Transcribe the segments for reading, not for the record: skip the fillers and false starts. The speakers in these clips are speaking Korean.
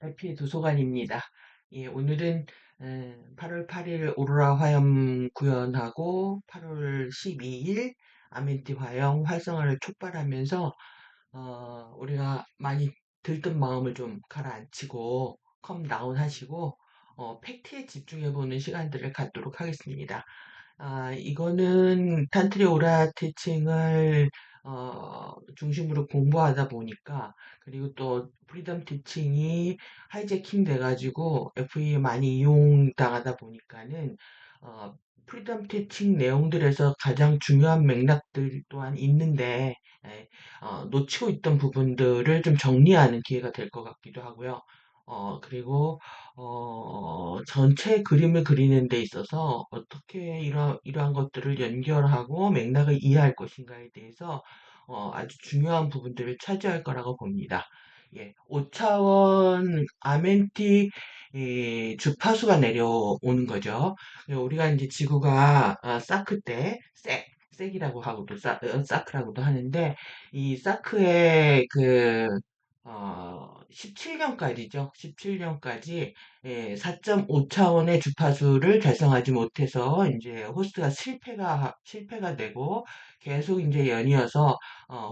LP 도서관입니다. 예, 오늘은 8월 8일 오로라 화염 구현하고 8월 12일 아멘티 화염 활성화를 촉발하면서 우리가 많이 들뜬 마음을 좀 가라앉히고 컴다운 하시고 팩트에 집중해보는 시간들을 갖도록 하겠습니다. 이거는 탄트리 오라 티칭을 중심으로 공부하다 보니까, 그리고 또 프리덤 티칭이 하이제킹 돼가지고 FE에 많이 이용당하다 보니까는 프리덤 티칭 내용들에서 가장 중요한 맥락들 또한 있는데, 에, 놓치고 있던 부분들을 좀 정리하는 기회가 될 것 같기도 하고요. 그리고 전체 그림을 그리는 데 있어서 어떻게 이러한 것들을 연결하고 맥락을 이해할 것인가에 대해서 아주 중요한 부분들을 차지할 거라고 봅니다. 예, 5차원 아멘티 주파수가 내려오는 거죠. 우리가 이제 지구가 사크 때, 섹이라고 하고도, 사크라고도 하는데, 이 사크의 17년까지죠. 17년까지 4.5차원의 주파수를 달성하지 못해서 이제 호스트가 실패가 되고 계속 이제 연이어서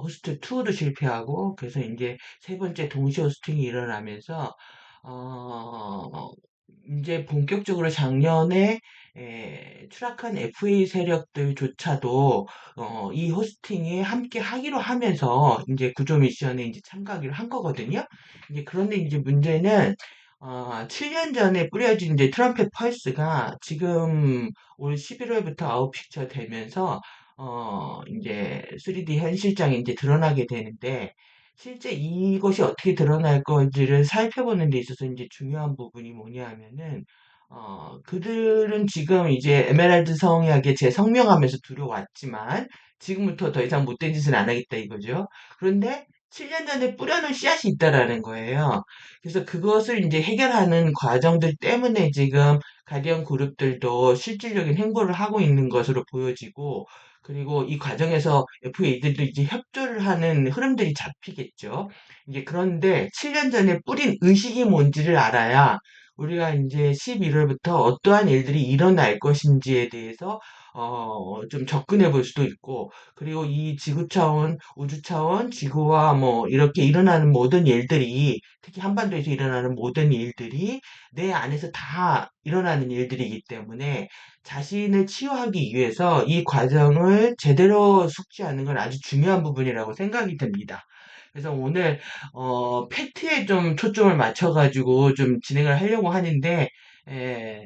호스트 2도 실패하고 그래서 이제 세 번째 동시 호스팅이 일어나면서 어, 이제 본격적으로 작년에 추락한 FA 세력들조차도 이 호스팅에 함께 하기로 하면서 이제 구조 미션에 이제 참가하기로 한 거거든요. 이제 그런데 이제 문제는 7년 전에 뿌려진 이제 트럼펫 펄스가 지금 올 11월부터 아웃 픽처 되면서 이제 3D 현실장이 이제 드러나게 되는데 실제 이것이 어떻게 드러날 건지를 살펴보는 데 있어서 이제 중요한 부분이 뭐냐 하면은, 그들은 지금 이제 에메랄드 성약에 재성명하면서 들어왔지만, 지금부터 더 이상 못된 짓은 안 하겠다 이거죠. 그런데 7년 전에 뿌려놓은 씨앗이 있다라는 거예요. 그래서 그것을 이제 해결하는 과정들 때문에 지금 가디언 그룹들도 실질적인 행보를 하고 있는 것으로 보여지고, 그리고 이 과정에서 FA들도 이제 협조를 하는 흐름들이 잡히겠죠. 이제 그런데 7년 전에 뿌린 의식이 뭔지를 알아야 우리가 이제 11월부터 어떠한 일들이 일어날 것인지에 대해서 좀 접근해 볼 수도 있고, 그리고 이 지구 차원, 우주 차원, 지구와 뭐 이렇게 일어나는 모든 일들이, 특히 한반도에서 일어나는 모든 일들이 내 안에서 다 일어나는 일들이기 때문에 자신을 치유하기 위해서 이 과정을 제대로 숙지하는 건 아주 중요한 부분이라고 생각이 듭니다. 그래서 오늘 팩트에 좀 초점을 맞춰가지고 좀 진행을 하려고 하는데 에,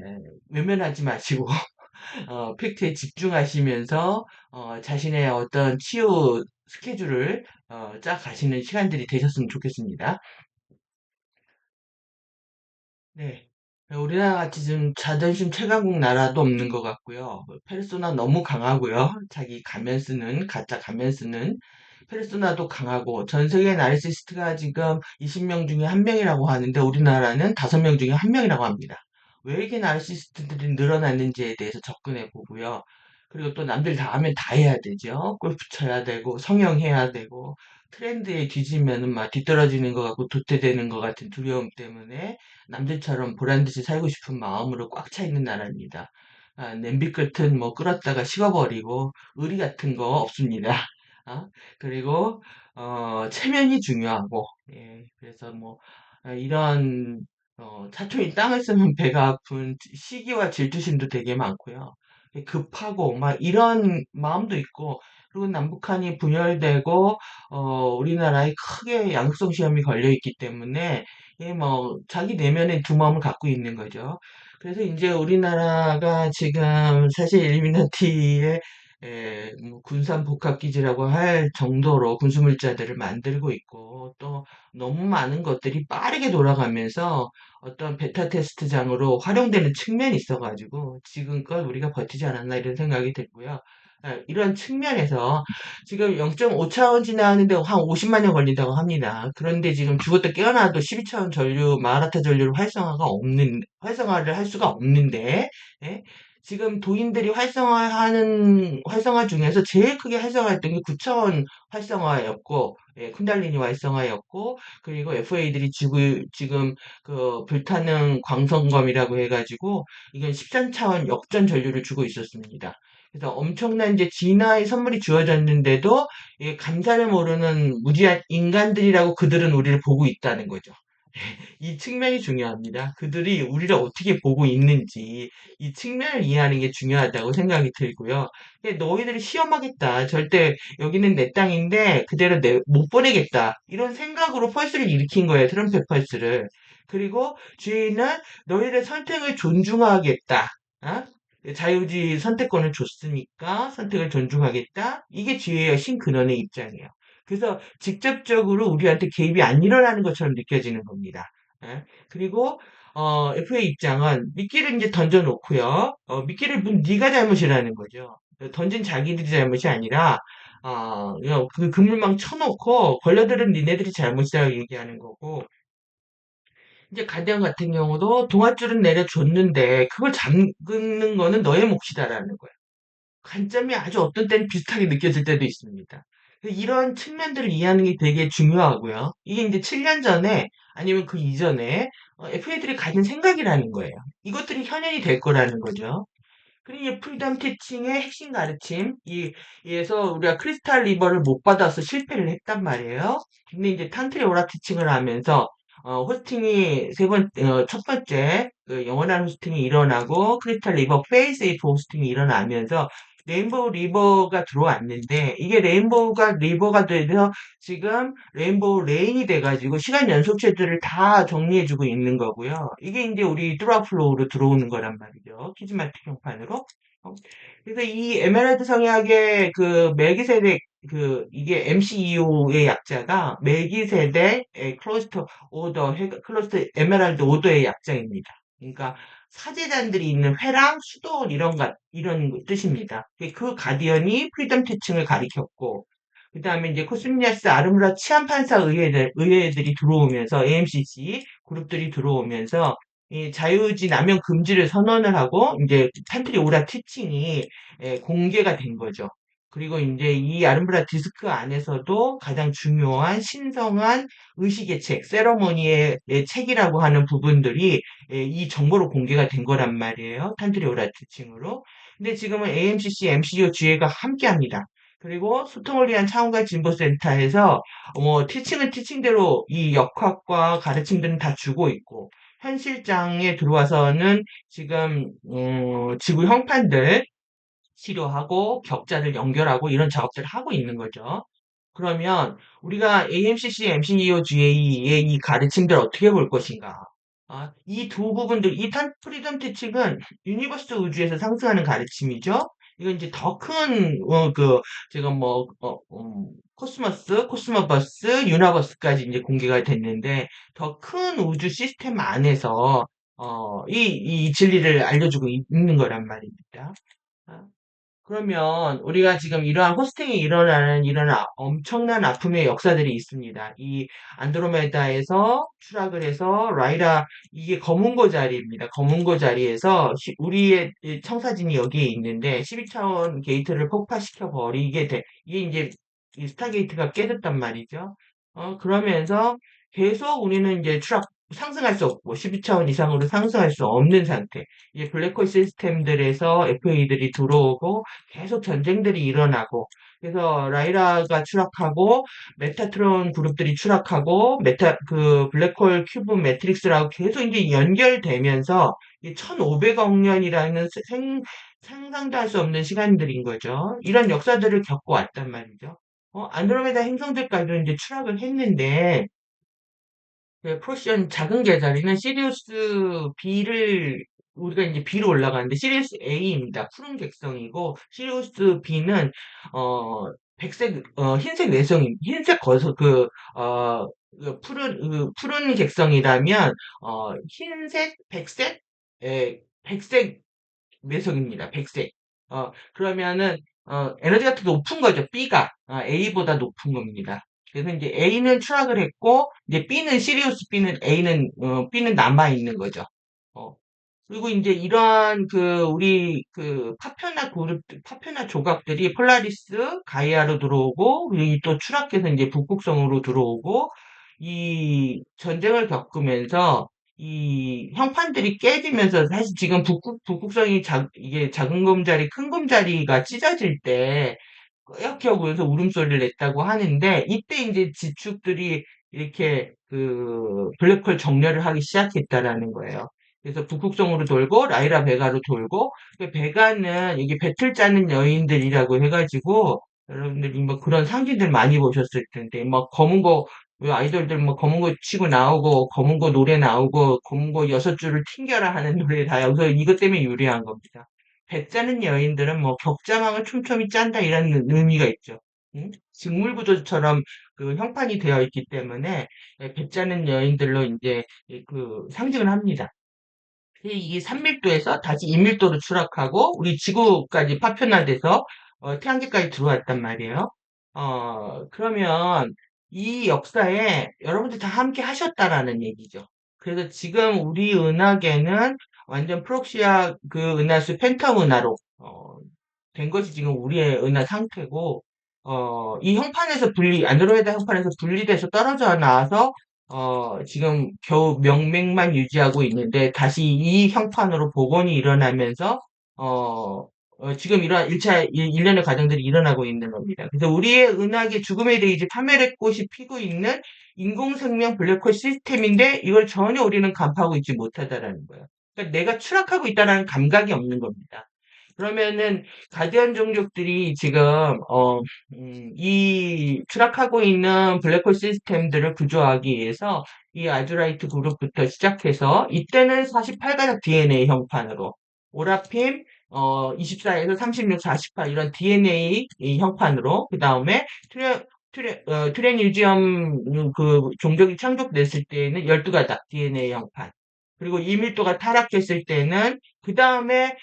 외면하지 마시고 팩트에 집중하시면서 자신의 어떤 치유 스케줄을 짜 가시는 시간들이 되셨으면 좋겠습니다. 네. 우리나라 같이 좀 자존심 최강국 나라도 없는 것 같고요. 페르소나 너무 강하고요. 자기 가면 쓰는, 가짜 가면 쓰는 페르소나도 강하고, 전 세계 나르시스트가 지금 20명 중에 한 명이라고 하는데, 우리나라는 5명 중에 한 명이라고 합니다. 왜 이렇게 나르시스트들이 늘어났는지에 대해서 접근해 보고요. 그리고 또 남들 다 하면 다 해야 되죠. 골프 쳐야 되고, 성형해야 되고, 트렌드에 뒤지면은 막 뒤떨어지는 것 같고 도태되는 것 같은 두려움 때문에 남들처럼 보란듯이 살고 싶은 마음으로 꽉 차 있는 나라입니다. 냄비 끝은 뭐 끓었다가 식어버리고 의리 같은 거 없습니다. 그리고 체면이 중요하고, 예, 그래서 뭐 이런 사촌이 땅을 쓰면 배가 아픈 시기와 질투심도 되게 많고요. 급하고 막 이런 마음도 있고, 그리고 남북한이 분열되고 우리나라에 크게 양극성 시험이 걸려 있기 때문에 이게 뭐 자기 내면에 두 마음을 갖고 있는 거죠. 그래서 이제 우리나라가 지금 사실 일루미나티의 뭐 군산 복합기지라고 할 정도로 군수물자들을 만들고 있고, 또 너무 많은 것들이 빠르게 돌아가면서 어떤 베타 테스트장으로 활용되는 측면이 있어가지고 지금껏 우리가 버티지 않았나 이런 생각이 들고요. 이런 측면에서 지금 0.5차원 지나는데 한 50만 년 걸린다고 합니다. 그런데 지금 죽었다 깨어나도 12차원 전류, 마라타 전류를 활성화를 할 수가 없는데, 예? 지금 도인들이 활성화 중에서 제일 크게 활성화했던 게 9차원 활성화였고, 예, 쿤달리니 활성화였고, 그리고 FA들이 지금 그 불타는 광선검이라고 해가지고, 이건 13차원 역전 전류를 주고 있었습니다. 그래서 엄청난 이제 진화의 선물이 주어졌는데도, 예, 감사를 모르는 무지한 인간들이라고 그들은 우리를 보고 있다는 거죠. 이 측면이 중요합니다. 그들이 우리를 어떻게 보고 있는지 이 측면을 이해하는 게 중요하다고 생각이 들고요. 근데 너희들이 시험하겠다. 절대 여기는 내 땅인데 그대로 못 보내겠다. 이런 생각으로 펄스를 일으킨 거예요. 트럼펫 펄스를. 그리고 주인은 너희의 선택을 존중하겠다. 어? 자유주의 선택권을 줬으니까 선택을 존중하겠다. 이게 지혜의 신근원의 입장이에요. 그래서 직접적으로 우리한테 개입이 안 일어나는 것처럼 느껴지는 겁니다. 예? 그리고 FA 입장은 미끼를 이제 던져놓고요. 미끼를 네가 잘못이라는 거죠. 던진 자기들이 잘못이 아니라 그냥 그 그물망 쳐놓고 걸려들은 니네들이 잘못이라고 얘기하는 거고 이제 가디언 같은 경우도 동아줄은 내려줬는데 그걸 잡는 거는 너의 몫이다라는 거예요. 관점이 아주 어떤 때는 비슷하게 느껴질 때도 있습니다. 이런 측면들을 이해하는 게 되게 중요하고요. 이게 이제 7년 전에 아니면 그 이전에 FA들이 가진 생각이라는 거예요. 이것들이 현현이 될 거라는 거죠. 그리고 이 프리덤 티칭의 핵심 가르침, 이에서 우리가 크리스탈 리버를 못 받아서 실패를 했단 말이에요. 근데 이제 탄트리 오라 티칭을 하면서 호스팅이 첫 번째 영원한 호스팅이 일어나고 크리스탈 리버 페이세이프 호스팅이 일어나면서 레인보우 리버가 들어왔는데 이게 레인보우가 리버가 돼서 지금 레인보우 레인이 돼가지고 시간 연속체들을 다 정리해주고 있는 거고요. 이게 이제 우리 뚜라플로우로 들어오는 거란 말이죠. 키즈마틱 형판으로. 어, 그래서 이 에메랄드 성약의 그 멜기세덱 이게 MCEO의 약자가 멜기세덱 클로스터 오더 클로스터 에메랄드 오더의 약자입니다. 그러니까 사제단들이 있는 회랑 수도원 이런 뜻입니다. 그 가디언이 프리덤 티칭을 가리켰고 그 다음에 이제 코스미아스 아르무라 치안판사 의회들이 들어오면서 AMCC 그룹들이 들어오면서 이 자유지 남용 금지를 선언을 하고 이제 탄트리 오라 티칭이 공개가 된 거죠. 그리고 이제 이 아름브라 디스크 안에서도 가장 중요한 신성한 의식의 책, 세러머니의 책이라고 하는 부분들이 이 정보로 공개가 된 거란 말이에요. 탄트리 오라 티칭으로. 근데 지금은 AMCC, MCO 지회가 함께 합니다. 그리고 소통을 위한 차원과 진보센터에서 티칭은 티칭대로 이 역학과 가르침들은 다 주고 있고 현실장에 들어와서는 지금 지구 형판들 치료하고 격자를 연결하고 이런 작업들을 하고 있는 거죠. 그러면 우리가 AMCC, MCEOGA의 이 가르침들 어떻게 볼 것인가? 이 두 부분들, 이 프리덤 티칭은 유니버스 우주에서 상승하는 가르침이죠. 이건 이제 더 큰, 지금 코스모버스, 유나버스까지 이제 공개가 됐는데, 더 큰 우주 시스템 안에서, 이 진리를 알려주고 있는 거란 말입니다. 아, 그러면 우리가 지금 이러한 호스팅이 일어나는 이런 엄청난 아픔의 역사들이 있습니다. 이 안드로메다에서 추락을 해서 라이라 이게 검은고 자리입니다. 검은고 자리에서 우리의 이 청사진이 여기에 있는데 12차원 게이트를 폭파시켜 버리게 돼. 이게 이제 이 스타게이트가 깨졌단 말이죠. 그러면서 계속 우리는 이제 상승할 수 없고 12차원 이상으로 상승할 수 없는 상태. 이제 블랙홀 시스템들에서 FA들이 들어오고 계속 전쟁들이 일어나고 그래서 라이라가 추락하고 메타트론 그룹들이 추락하고 그 블랙홀 큐브 매트릭스라고 계속 이제 연결되면서 1500억 년이라는 상상도 할 수 없는 시간들인 거죠. 이런 역사들을 겪고 왔단 말이죠. 안드로메다 행성들까지도 이제 추락을 했는데 프로시온 작은 계자리는 시리우스 B를 우리가 이제 B로 올라가는데 시리우스 A입니다. 푸른 객성이고 시리우스 B는 흰색 외성인 흰색 거서 푸른 객성이라면 흰색 백색 백색 외성입니다. 백색. 그러면은 에너지가 더 높은 거죠. B가 A보다 높은 겁니다. 그래서 이제 A는 추락을 했고 이제 B는 시리우스 B는 B는 남아 있는 거죠. 어, 그리고 이제 이러한 우리 파편화 파편화 조각들이 폴라리스, 가이아로 들어오고, 그리고 또 추락해서 이제 북극성으로 들어오고, 이 전쟁을 겪으면서 이 형판들이 깨지면서 사실 지금 북극성이 이게 작은 곰자리, 큰 곰자리가 찢어질 때 꾸역꾸역 그래서 울음소리를 냈다고 하는데 이때 이제 지축들이 이렇게 블랙홀 정렬을 하기 시작했다라는 거예요. 그래서 북극성으로 돌고 라이라 베가로 돌고 그 베가는 이게 배틀 짜는 여인들이라고 해가지고 여러분들이 뭐 그런 상징들 많이 보셨을 텐데 막 검은 거 아이돌들 뭐 검은 거 치고 나오고 검은 거 노래 나오고 검은 거 여섯 줄을 튕겨라 하는 노래 다 여기서 이것 때문에 유래한 겁니다. 배 짜는 여인들은 뭐 격자망을 촘촘히 짠다 이런 의미가 있죠. 응? 직물 구조처럼 형판이 되어 있기 때문에 배 짜는 여인들로 이제 상징을 합니다. 이게 3밀도에서 다시 2밀도로 추락하고 우리 지구까지 파편화돼서 태양계까지 들어왔단 말이에요. 그러면 이 역사에 여러분들 다 함께 하셨다라는 얘기죠. 그래서 지금 우리 은하계는 완전 프록시아 은하수 팬텀 은하로 된 것이 지금 우리의 은하 상태고 이 형판에서 안드로메다 형판에서 분리돼서 떨어져 나와서 지금 겨우 명맥만 유지하고 있는데 다시 이 형판으로 복원이 일어나면서 지금 이러한 1차 일련의 과정들이 일어나고 있는 겁니다. 그래서 우리의 은하계 죽음의 데이지 파멸의 꽃이 피고 있는 인공생명 블랙홀 시스템인데 이걸 전혀 우리는 간파하고 있지 못하다라는 거예요. 그러니까 내가 추락하고 있다는 감각이 없는 겁니다. 그러면은 가디언 종족들이 지금 이 추락하고 있는 블랙홀 시스템들을 구조하기 위해서 이 아주라이트 그룹부터 시작해서 이때는 48가닥 DNA 형판으로 오라핌 24에서 36, 48 이런 DNA 이 형판으로 그 다음에 트렌일지엄 종족이 창족됐을 때에는 12가닥 DNA 형판 그리고 이밀도가 타락했을 때는 그 다음에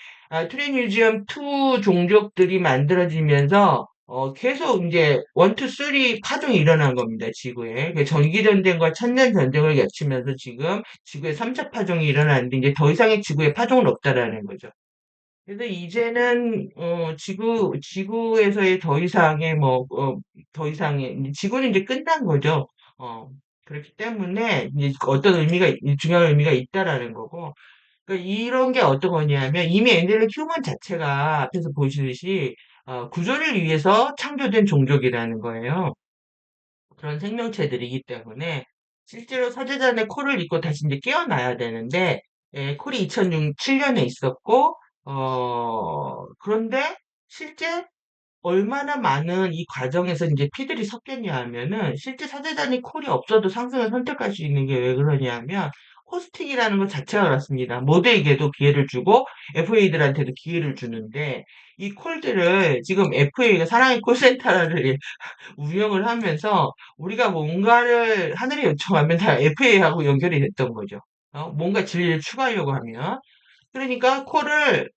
트리니지엄 2 종족들이 만들어지면서 계속 이제 1, 2, 3 파동이 일어난 겁니다, 지구에. 전기전쟁과 천년전쟁을 겹치면서 지금 지구에 3차 파동이 일어나는데 이제 더 이상의 지구에 파동은 없다라는 거죠. 그래서 이제는 지구에서의 더 이상의 지구는 이제 끝난 거죠. 어, 그렇기 때문에 이제 어떤 중요한 의미가 있다라는 거고 그러니까 이런 게 어떤 거냐면 이미 엔젤릭 휴먼 자체가 앞에서 보시듯이 구조를 위해서 창조된 종족이라는 거예요. 그런 생명체들이기 때문에 실제로 사제단의 코를 잇고 다시 이제 깨어나야 되는데 콜이 2007년에 있었고 그런데 실제 얼마나 많은 이 과정에서 이제 피들이 섞였냐 하면은 실제 사제단이 콜이 없어도 상승을 선택할 수 있는 게 왜 그러냐면 호스팅이라는 것 자체가 그렇습니다. 모두에게도 기회를 주고 FA들한테도 기회를 주는데 이 콜들을 지금 FA가 사랑의 콜센터를 운영을 하면서 우리가 뭔가를 하늘에 요청하면 다 FA하고 연결이 됐던 거죠. 뭔가 진리를 추구하려고 하면. 그러니까 콜을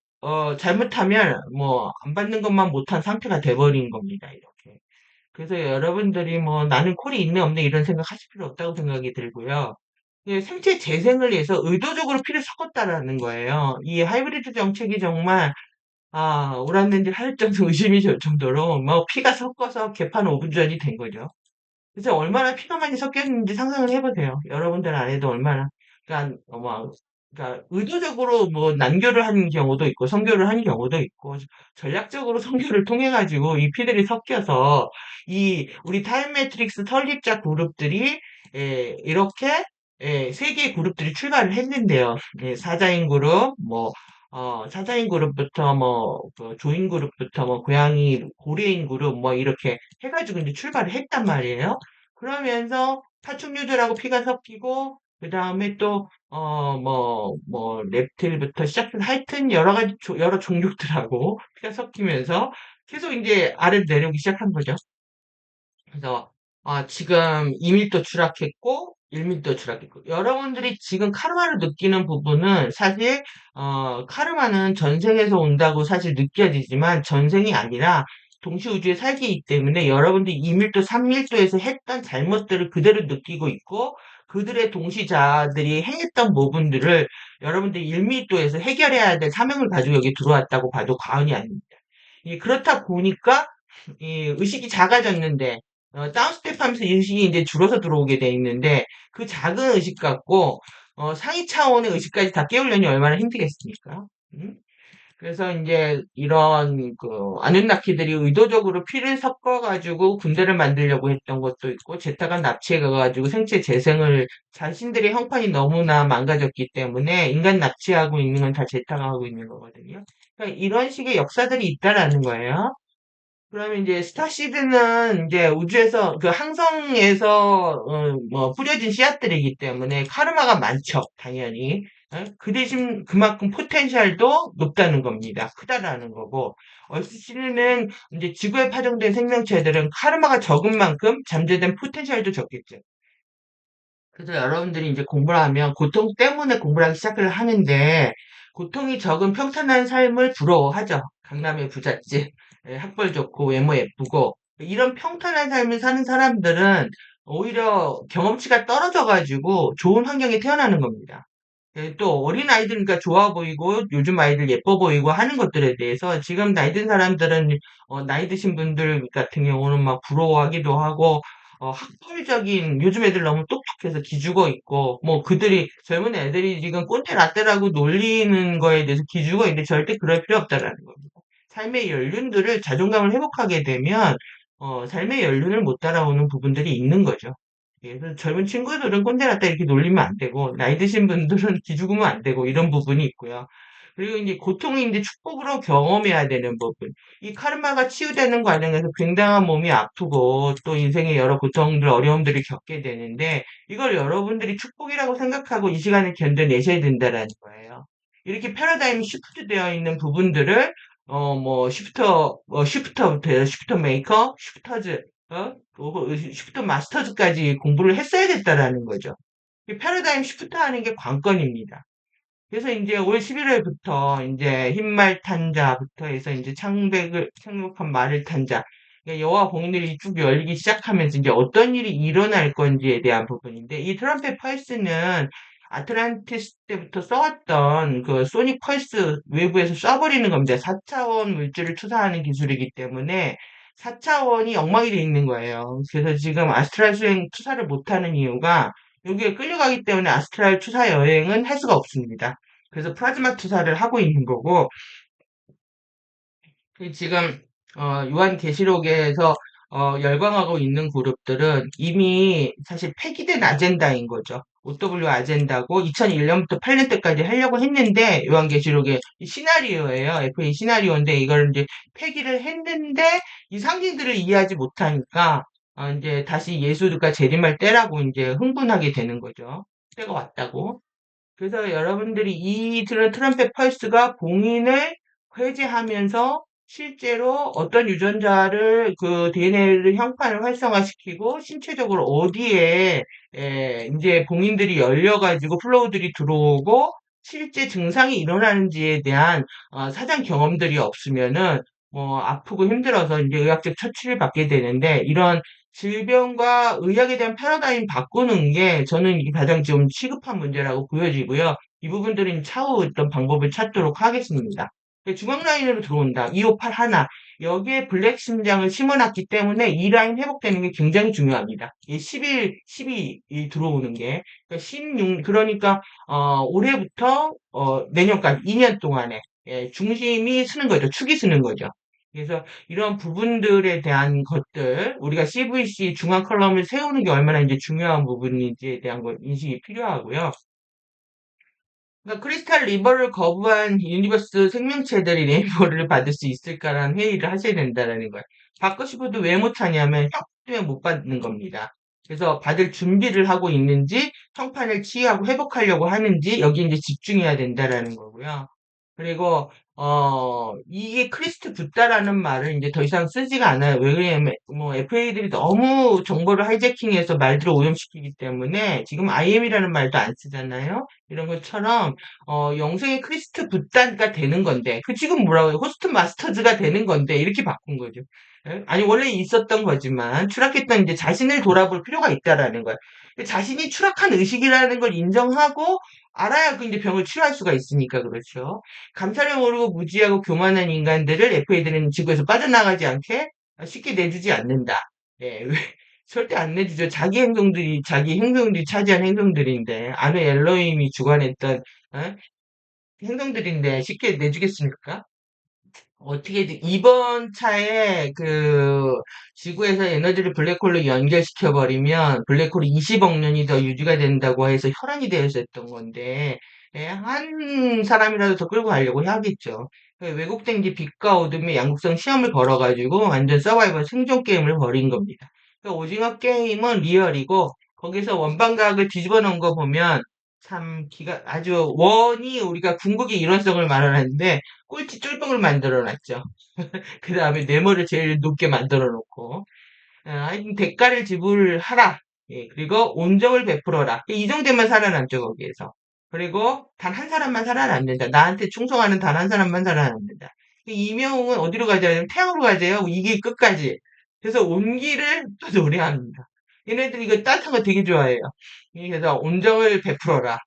잘못하면 뭐 안 받는 것만 못한 상태가 돼버린 겁니다. 이렇게. 그래서 여러분들이 뭐 나는 콜이 있네 없네 이런 생각 하실 필요 없다고 생각이 들고요. 생체 재생을 위해서 의도적으로 피를 섞었다라는 거예요. 이 하이브리드 정책이 정말 옳았는지 할 정도 의심이 들 정도로 뭐 피가 섞어서 개판 오분전이 된 거죠. 그래서 얼마나 피가 많이 섞였는지 상상을 해보세요. 여러분들 안에도 얼마나. 그러니까, 그러니까 의도적으로 뭐 난교를 한 경우도 있고 성교를 한 경우도 있고 전략적으로 성교를 통해 가지고 이 피들이 섞여서 이 우리 타임 매트릭스 설립자 그룹들이 이렇게 세 개의 그룹들이 출발을 했는데요. 사자인 그룹, 사자인 그룹부터 조인 그룹부터 고양이 고래인 그룹 이렇게 해가지고 이제 출발을 했단 말이에요. 그러면서 파충류들하고 피가 섞이고 그 다음에 또 reptil부터 시작해서 하여튼 여러 가지 여러 종족들하고 피가 섞이면서 계속 이제 아래로 내려오기 시작한 거죠. 그래서 지금 2밀도 추락했고 1밀도 추락했고 여러분들이 지금 카르마를 느끼는 부분은 사실 카르마는 전생에서 온다고 사실 느껴지지만 전생이 아니라 동시 우주에 살기 때문에 여러분들이 2밀도, 3밀도에서 했던 잘못들을 그대로 느끼고 있고 그들의 동시자들이 행했던 부분들을 여러분들이 1밀도에서 해결해야 될 사명을 가지고 여기 들어왔다고 봐도 과언이 아닙니다. 그렇다 보니까 이 의식이 작아졌는데 다운스텝 하면서 의식이 이제 줄어서 들어오게 돼 있는데 그 작은 의식 갖고 상위 차원의 의식까지 다 깨우려니 얼마나 힘들겠습니까? 음? 그래서 이제 이런 그 아누nnaki 의도적으로 피를 섞어가지고 군대를 만들려고 했던 것도 있고 제타가 납치해가지고 생체 재생을 자신들의 형편이 너무나 망가졌기 때문에 인간 납치하고 있는 건 다 제타가 하고 있는 거거든요. 그러니까 이런 식의 역사들이 있다라는 거예요. 그러면 이제 스타시드는 이제 우주에서 그 항성에서 뭐 뿌려진 씨앗들이기 때문에 카르마가 많죠, 당연히. 그 대신 그만큼 포텐셜도 높다는 겁니다. 크다라는 거고. 얼스시드는 이제 지구에 파종된 생명체들은 카르마가 적은 만큼 잠재된 포텐셜도 적겠죠. 그래서 여러분들이 이제 공부를 하면 고통 때문에 공부를 하기 시작을 하는데 고통이 적은 평탄한 삶을 부러워하죠. 강남의 부잣집, 학벌 좋고 외모 예쁘고 이런 평탄한 삶을 사는 사람들은 오히려 경험치가 떨어져가지고 좋은 환경에 태어나는 겁니다. 또 어린 아이들이니까 좋아 보이고 요즘 아이들 예뻐 보이고 하는 것들에 대해서 지금 나이 든 사람들은 나이 드신 분들 같은 경우는 막 부러워하기도 하고 학벌적인 요즘 애들 너무 똑똑해서 기죽어 있고 뭐 그들이 젊은 애들이 지금 꼰대 라떼라고 놀리는 거에 대해서 기죽어 있는데 절대 그럴 필요 없다라는 겁니다. 삶의 연륜들을 자존감을 회복하게 되면 삶의 연륜을 못 따라오는 부분들이 있는 거죠. 그래서 젊은 친구들은 꼰대 라떼 이렇게 놀리면 안 되고 나이 드신 분들은 기죽으면 안 되고 이런 부분이 있고요. 그리고 이제 고통이 이제 축복으로 경험해야 되는 부분. 이 카르마가 치유되는 과정에서 굉장한 몸이 아프고 또 인생의 여러 고통들, 어려움들을 겪게 되는데 이걸 여러분들이 축복이라고 생각하고 이 시간을 견뎌내셔야 된다라는 거예요. 이렇게 패러다임이 시프트 되어 있는 부분들을 뭐 쉬프터부터 해서 쉬프터 메이커, 쉬프터즈, 쉬프터 마스터즈까지 공부를 했어야겠다라는 거죠. 이 패러다임 쉬프트 하는 게 관건입니다. 그래서 이제 올 11월부터 이제 흰말 탄자부터 해서 이제 창백한 말을 탄자. 그러니까 여호와 공인들이 쭉 열리기 시작하면서 이제 어떤 일이 일어날 건지에 대한 부분인데 이 트럼펫 펄스는 아틀란티스 때부터 써왔던 그 소닉 펄스 외부에서 쏴버리는 겁니다. 4차원 물질을 투사하는 기술이기 때문에 4차원이 엉망이 돼 있는 거예요. 그래서 지금 아스트랄 수행 투사를 못하는 이유가 여기에 끌려가기 때문에 아스트랄 투사 여행은 할 수가 없습니다. 그래서 플라즈마 투사를 하고 있는 거고, 지금, 요한계시록에서, 열광하고 있는 그룹들은 이미 사실 폐기된 아젠다인 거죠. OW 아젠다고 2001년부터 8년 때까지 하려고 했는데, 요한계시록의 시나리오예요. FA 시나리오인데, 이걸 이제 폐기를 했는데, 이 상징들을 이해하지 못하니까, 이제 다시 예수가 재림할 때라고 이제 흥분하게 되는 거죠. 때가 왔다고. 그래서 여러분들이 이 트럼펫 펄스가 봉인을 해제하면서 실제로 어떤 유전자를 그 DNA를 형판을 활성화시키고 신체적으로 어디에 이제 봉인들이 열려가지고 플로우들이 들어오고 실제 증상이 일어나는지에 대한 사전 경험들이 없으면은 뭐 아프고 힘들어서 이제 의학적 처치를 받게 되는데 이런 질병과 의학에 대한 패러다임 바꾸는 게 저는 이 가장 좀 시급한 문제라고 보여지고요. 이 부분들은 차후 어떤 방법을 찾도록 하겠습니다. 중앙 라인으로 들어온다. 2581 하나. 여기에 블랙 심장을 심어놨기 때문에 이 라인 회복되는 게 굉장히 중요합니다. 이 11, 12이 들어오는 게. 그러니까 16, 그러니까, 올해부터, 내년까지 2년 동안에, 중심이 쓰는 거죠. 축이 쓰는 거죠. 그래서 이런 부분들에 대한 것들, 우리가 CVC 중앙 컬럼을 세우는 게 얼마나 이제 중요한 부분인지에 대한 걸 인식이 필요하고요. 그러니까 크리스탈 리버를 거부한 유니버스 생명체들이 레인보우를 받을 수 있을까라는 회의를 하셔야 된다는 거예요. 받고 싶어도 왜 못하냐면 형 때문에 못 받는 겁니다. 그래서 받을 준비를 하고 있는지, 형판을 치유하고 회복하려고 하는지, 여기 이제 집중해야 된다라는 거고요. 그리고 이게 크리스트 붓다라는 말을 이제 더 이상 쓰지가 않아요. 왜 그러냐면, 뭐, FA들이 너무 정보를 하이제킹해서 말들을 오염시키기 때문에 지금 IM이라는 말도 안 쓰잖아요. 이런 것처럼, 영생의 크리스트 붓다가 되는 건데, 그 지금 뭐라고 해요? 호스트 마스터즈가 되는 건데, 이렇게 바꾼 거죠. 예? 아니, 원래 있었던 거지만, 추락했던 이제 자신을 돌아볼 필요가 있다라는 거예요. 자신이 추락한 의식이라는 걸 인정하고, 알아야 그 이제 병을 치료할 수가 있으니까 그렇죠. 감사를 모르고 무지하고 교만한 인간들을 FA들은 지구에서 빠져나가지 않게 쉽게 내주지 않는다. 예, 왜, 절대 안 내주죠. 자기 행동들이 차지한 행동들인데, 아는 엘로힘이 주관했던, 어? 행동들인데 쉽게 내주겠습니까? 어떻게든 이번 차에 지구에서 에너지를 블랙홀로 연결시켜 버리면 블랙홀이 20억 년이 더 유지가 된다고 해서 혈안이 되어 있었던 건데 예, 한 사람이라도 더 끌고 가려고 해야겠죠. 왜곡된 이제 빛과 어둠의 양극성 시험을 걸어가지고 완전 서바이벌 생존 게임을 벌인 겁니다. 오징어 게임은 리얼이고 거기서 원방각을 뒤집어 놓은 거 보면 참 기가 아주 원이 우리가 궁극의 일원성을 말하는데 꼴찌 쫄병을 만들어 놨죠. 그 다음에 네모를 제일 높게 만들어 놓고, 하여튼 대가를 지불하라. 예, 그리고 온정을 베풀어라. 이 정도만 살아남죠, 거기에서. 그리고 단 한 사람만 살아남는다. 나한테 충성하는 단 한 사람만 살아남는다. 이명웅은 어디로 가자면 태양으로 가재요. 이길 끝까지. 그래서 온기를 또 노래합니다. 얘네들 이거 따뜻한 거 되게 좋아해요. 그래서 온정을 베풀어라.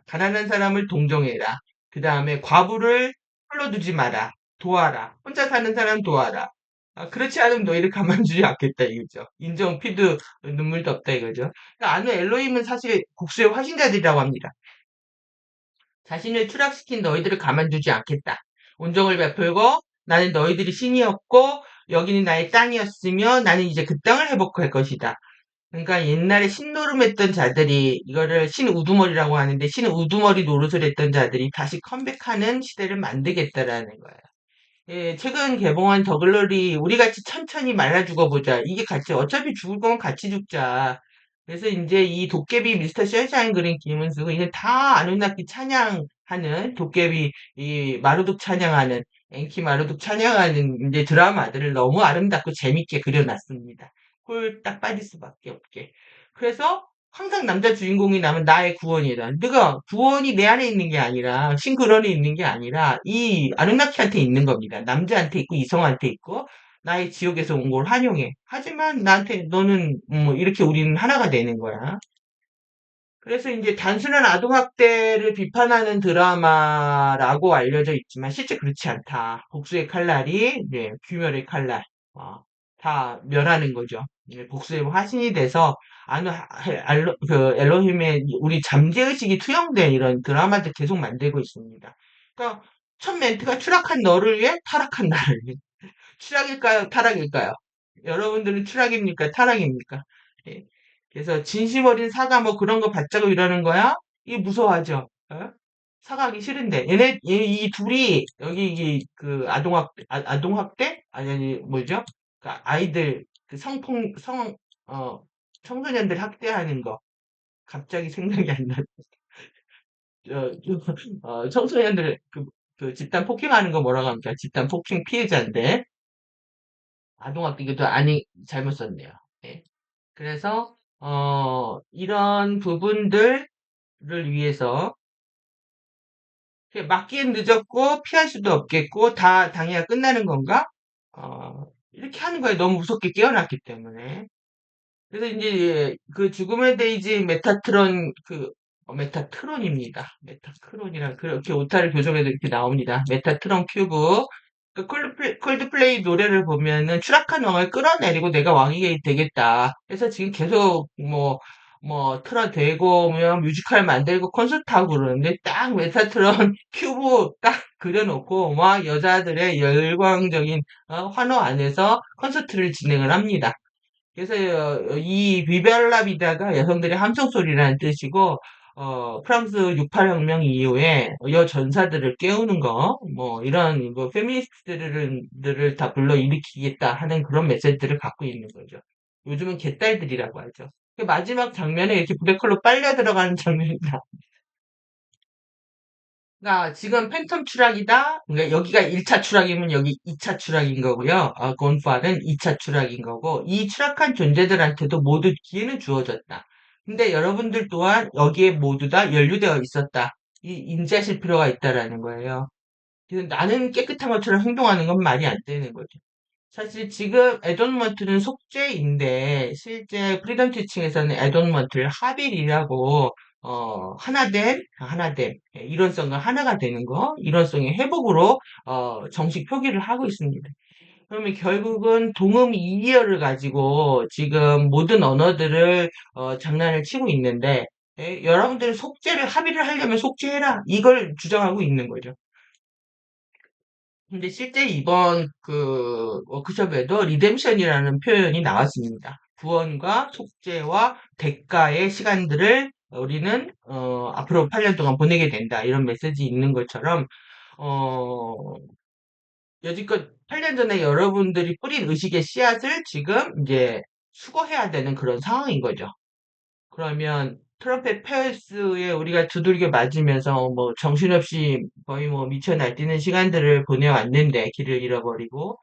가난한 사람을 동정해라. 그 다음에 과부를 홀로두지 마라. 도와라. 혼자 사는 사람 도와라. 그렇지 않으면 너희를 가만두지 않겠다 이거죠. 인정, 피도 눈물도 없다 이거죠. 그러니까 아는 엘로힘은 사실 복수의 화신자들이라고 합니다. 자신을 추락시킨 너희들을 가만두지 않겠다. 온정을 베풀고 나는 너희들이 신이었고 여기는 나의 땅이었으며 나는 이제 그 땅을 회복할 것이다. 그러니까 옛날에 신노름했던 자들이 이거를 신우두머리라고 하는데 신우두머리 노릇을 했던 자들이 다시 컴백하는 시대를 만들겠다라는 거예요. 예, 최근 개봉한 더글로리 우리 같이 천천히 말라 죽어보자. 이게 같이 어차피 죽을 거면 같이 죽자. 그래서 이제 이 도깨비 미스터 션샤인 그린 김은수 이건 다 아누nnaki 찬양하는 도깨비 이 마루둑 찬양하는 엔키 마루둑 찬양하는 이제 드라마들을 너무 아름답고 재밌게 그려놨습니다. 홀딱 빠질 수밖에 없게. 그래서 항상 남자 주인공이 나면 나의 구원이다. 네가 구원이 내 안에 있는 게 아니라 싱그러에 있는 게 아니라 이 아누nnak이한테 있는 겁니다. 남자한테 있고 이성한테 있고 나의 지옥에서 온 걸 환영해. 하지만 나한테 너는 뭐 이렇게 우리는 하나가 되는 거야. 그래서 이제 단순한 아동학대를 비판하는 드라마라고 알려져 있지만 실제 그렇지 않다. 복수의 칼날이 이제 귀멸의 칼날 다 멸하는 거죠. 이제 복수의 화신이 돼서 엘로힘의 우리 잠재의식이 투영된 이런 드라마들 계속 만들고 있습니다. 그러니까 첫 멘트가 추락한 너를 위해 타락한 나를 위해. 추락일까요? 타락일까요? 여러분들은 추락입니까? 타락입니까? 예. 그래서 진심 어린 사과 뭐 그런 거 받자고 이러는 거야? 이게 무서워하죠. 어? 사과하기 싫은데 이 둘이 여기 그 아동학대 아니 뭐죠? 그 아이들 그 어 청소년들 학대하는 거 갑자기 생각이 안 나. 청소년들 그 집단 폭행하는 거 뭐라고 합니까? 집단 폭행 피해자인데 아동학대도 아니 잘못 썼네요. 네. 그래서 이런 부분들을 위해서 막기엔 늦었고 피할 수도 없겠고 다 당해야 끝나는 건가? 이렇게 하는 거에 너무 무섭게 깨어났기 때문에 그래서 이제 그 죽음의 데이지 메타트론입니다. 메타크론이랑 그렇게 오타를 교정해도 이렇게 나옵니다. 메타트론 큐브 그 콜드플레이 노래를 보면은 추락한 왕을 끌어내리고 내가 왕이 되겠다. 그래서 지금 계속 틀어대고 뮤지컬 만들고 콘서트하고 그러는데 딱 메타트론 큐브 딱 그려놓고 막 여자들의 열광적인 환호 안에서 콘서트를 진행을 합니다. 그래서 이 비벨라비다가 여성들의 함성 소리라는 뜻이고 프랑스 68혁명 이후에 여전사들을 깨우는 거, 뭐 이런 뭐 페미니스트들을 다 불러일으키겠다 하는 그런 메시지를 갖고 있는 거죠. 요즘은 개딸들이라고 하죠. 그 마지막 장면에 이렇게 블랙홀로 빨려 들어가는 장면이 나. 그러니까 지금 팬텀 추락이다. 그러니까 여기가 1차 추락이면 여기 2차 추락인 거고요. 곤파는 2차 추락인 거고 이 추락한 존재들한테도 모두 기회는 주어졌다. 근데 여러분들 또한 여기에 모두 다 연루되어 있었다. 이 인지하실 필요가 있다라는 거예요. 그래서 나는 깨끗한 것처럼 행동하는 건 말이 안 되는 거죠. 사실 지금 애돈먼트는 속죄인데 실제 프리덤 티칭에서는 애돈먼트를 하빌이라고 하나됨 일원성과 하나가 되는 거 일원성의 회복으로 정식 표기를 하고 있습니다. 그러면 결국은 동음 이어를 가지고 지금 모든 언어들을 장난을 치고 있는데 여러분들은 속죄를 합의를 하려면 속죄해라 이걸 주장하고 있는 거죠. 근데 실제 이번 그 워크숍에도 리뎀션이라는 표현이 나왔습니다. 구원과 속죄와 대가의 시간들을 우리는 앞으로 8년 동안 보내게 된다. 이런 메시지 있는 것처럼 어, 여지껏 8년 전에 여러분들이 뿌린 의식의 씨앗을 지금 이제 수거해야 되는 그런 상황인 거죠. 그러면 트럼펫 페어스에 우리가 두들겨 맞으면서 뭐 정신없이 거의 뭐 미쳐 날뛰는 시간들을 보내왔는데 길을 잃어버리고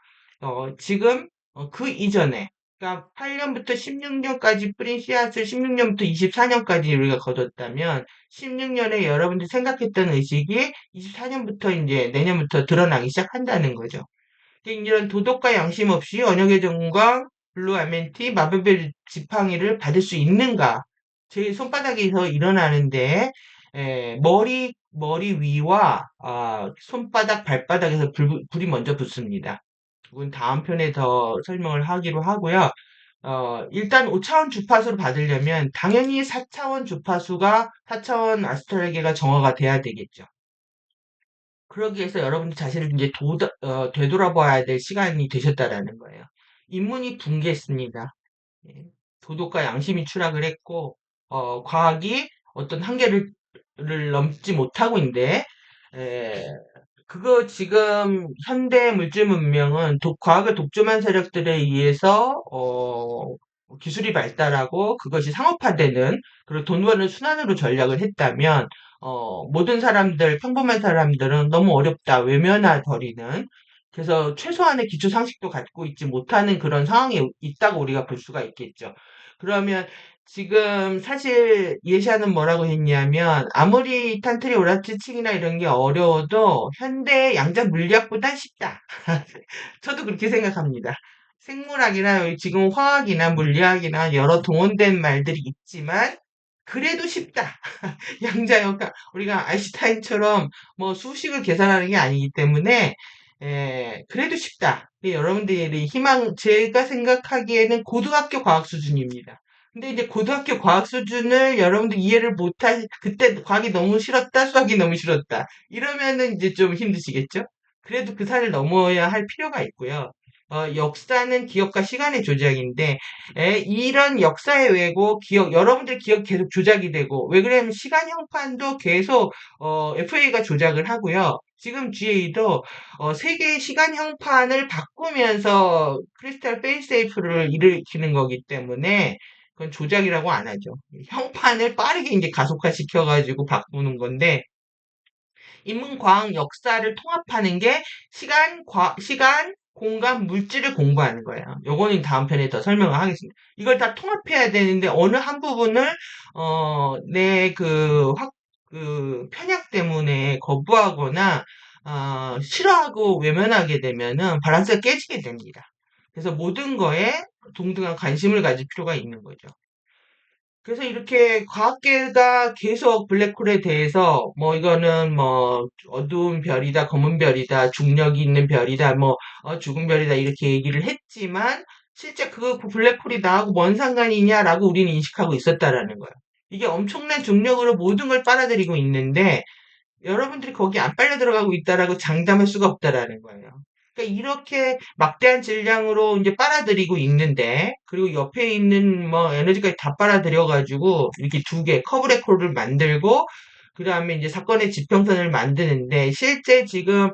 지금 그 이전에 그러니까 8년부터 16년까지 뿌린 씨앗을 16년부터 24년까지 우리가 거뒀다면 16년에 여러분들이 생각했던 의식이 24년부터 이제 내년부터 드러나기 시작한다는 거죠. 이런 도덕과 양심 없이 언역의 정과 블루 아멘티 마법의 지팡이를 받을 수 있는가? 제 손바닥에서 일어나는데 머리 위와 손바닥 발바닥에서 불이 먼저 붙습니다. 그건 다음 편에 더 설명을 하기로 하고요. 일단 5차원 주파수를 받으려면 당연히 4차원 주파수가 4차원 아스트랄계가 정화가 돼야 되겠죠. 그러기 위해서 여러분들 자신을 이제 되돌아봐야 될 시간이 되셨다라는 거예요. 인문이 붕괴했습니다. 예. 도덕과 양심이 추락을 했고, 과학이 어떤 한계를 넘지 못하고 있는데, 에, 그거 지금 현대 물질 문명은 과학을 독점한 세력들에 의해서 기술이 발달하고 그것이 상업화되는 그리고 돈 버는 순환으로 전략을 했다면 모든 사람들 평범한 사람들은 너무 어렵다 외면해 버리는 그래서 최소한의 기초 상식도 갖고 있지 못하는 그런 상황에 있다고 우리가 볼 수가 있겠죠. 그러면 지금 사실 예시아는 뭐라고 했냐면 아무리 탄트리 오라치칭이나 이런 게 어려워도 현대 양자 물리학보단 쉽다. 저도 그렇게 생각합니다. 생물학이나 지금 화학이나 물리학이나 여러 동원된 말들이 있지만 그래도 쉽다. 양자역학 우리가 아인슈타인처럼 뭐 수식을 계산하는 게 아니기 때문에 그래도 쉽다. 여러분들이 제가 생각하기에는 고등학교 과학 수준입니다. 근데 이제 고등학교 과학 수준을 여러분들 이해를 그때 과학이 너무 싫었다, 수학이 너무 싫었다. 이러면은 이제 좀 힘드시겠죠? 그래도 그 산을 넘어야 할 필요가 있고요. 역사는 기억과 시간의 조작인데, 이런 역사의 왜고, 여러분들 기억 계속 조작이 되고, 왜 그러냐면 시간 형판도 계속, FA가 조작을 하고요. 지금 GA도, 세계의 시간 형판을 바꾸면서 크리스탈 페이세이프를 일으키는 거기 때문에, 그건 조작이라고 안 하죠. 형판을 빠르게 이제 가속화시켜가지고 바꾸는 건데, 인문과학 역사를 통합하는 게 시간, 공간, 물질을 공부하는 거예요. 요거는 다음 편에 더 설명을 하겠습니다. 이걸 다 통합해야 되는데 어느 한 부분을 내 그 편향 때문에 거부하거나 싫어하고 외면하게 되면은 밸런스가 깨지게 됩니다. 그래서 모든 거에 동등한 관심을 가질 필요가 있는 거죠. 그래서 이렇게 과학계가 계속 블랙홀에 대해서 뭐 이거는 뭐 어두운 별이다, 검은 별이다, 중력이 있는 별이다, 뭐 죽은 별이다 이렇게 얘기를 했지만 실제 그 블랙홀이 나하고 뭔 상관이냐라고 우리는 인식하고 있었다라는 거예요. 이게 엄청난 중력으로 모든 걸 빨아들이고 있는데 여러분들이 거기 안 빨려 들어가고 있다라고 장담할 수가 없다라는 거예요. 그러니까 이렇게 막대한 질량으로 이제 빨아들이고 있는데, 그리고 옆에 있는 뭐 에너지까지 다 빨아들여가지고 이렇게 두 개 커브레코를 만들고, 그 다음에 이제 사건의 지평선을 만드는데, 실제 지금,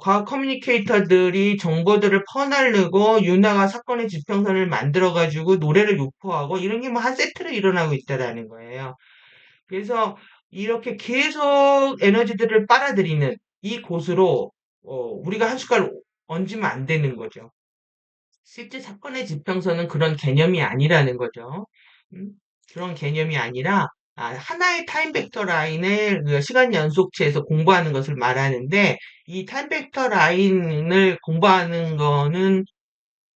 과학 커뮤니케이터들이 정보들을 퍼날르고, 유나가 사건의 지평선을 만들어가지고 노래를 유포하고, 이런 게 뭐 한 세트로 일어나고 있다라는 거예요. 그래서 이렇게 계속 에너지들을 빨아들이는 이 곳으로 우리가 한 숟갈 얹으면 안 되는 거죠. 실제 사건의 지평선은 그런 개념이 아니라는 거죠. 음, 그런 개념이 아니라 하나의 타임 벡터 라인을 그 시간 연속체에서 공부하는 것을 말하는데 이 타임 벡터 라인을 공부하는 거는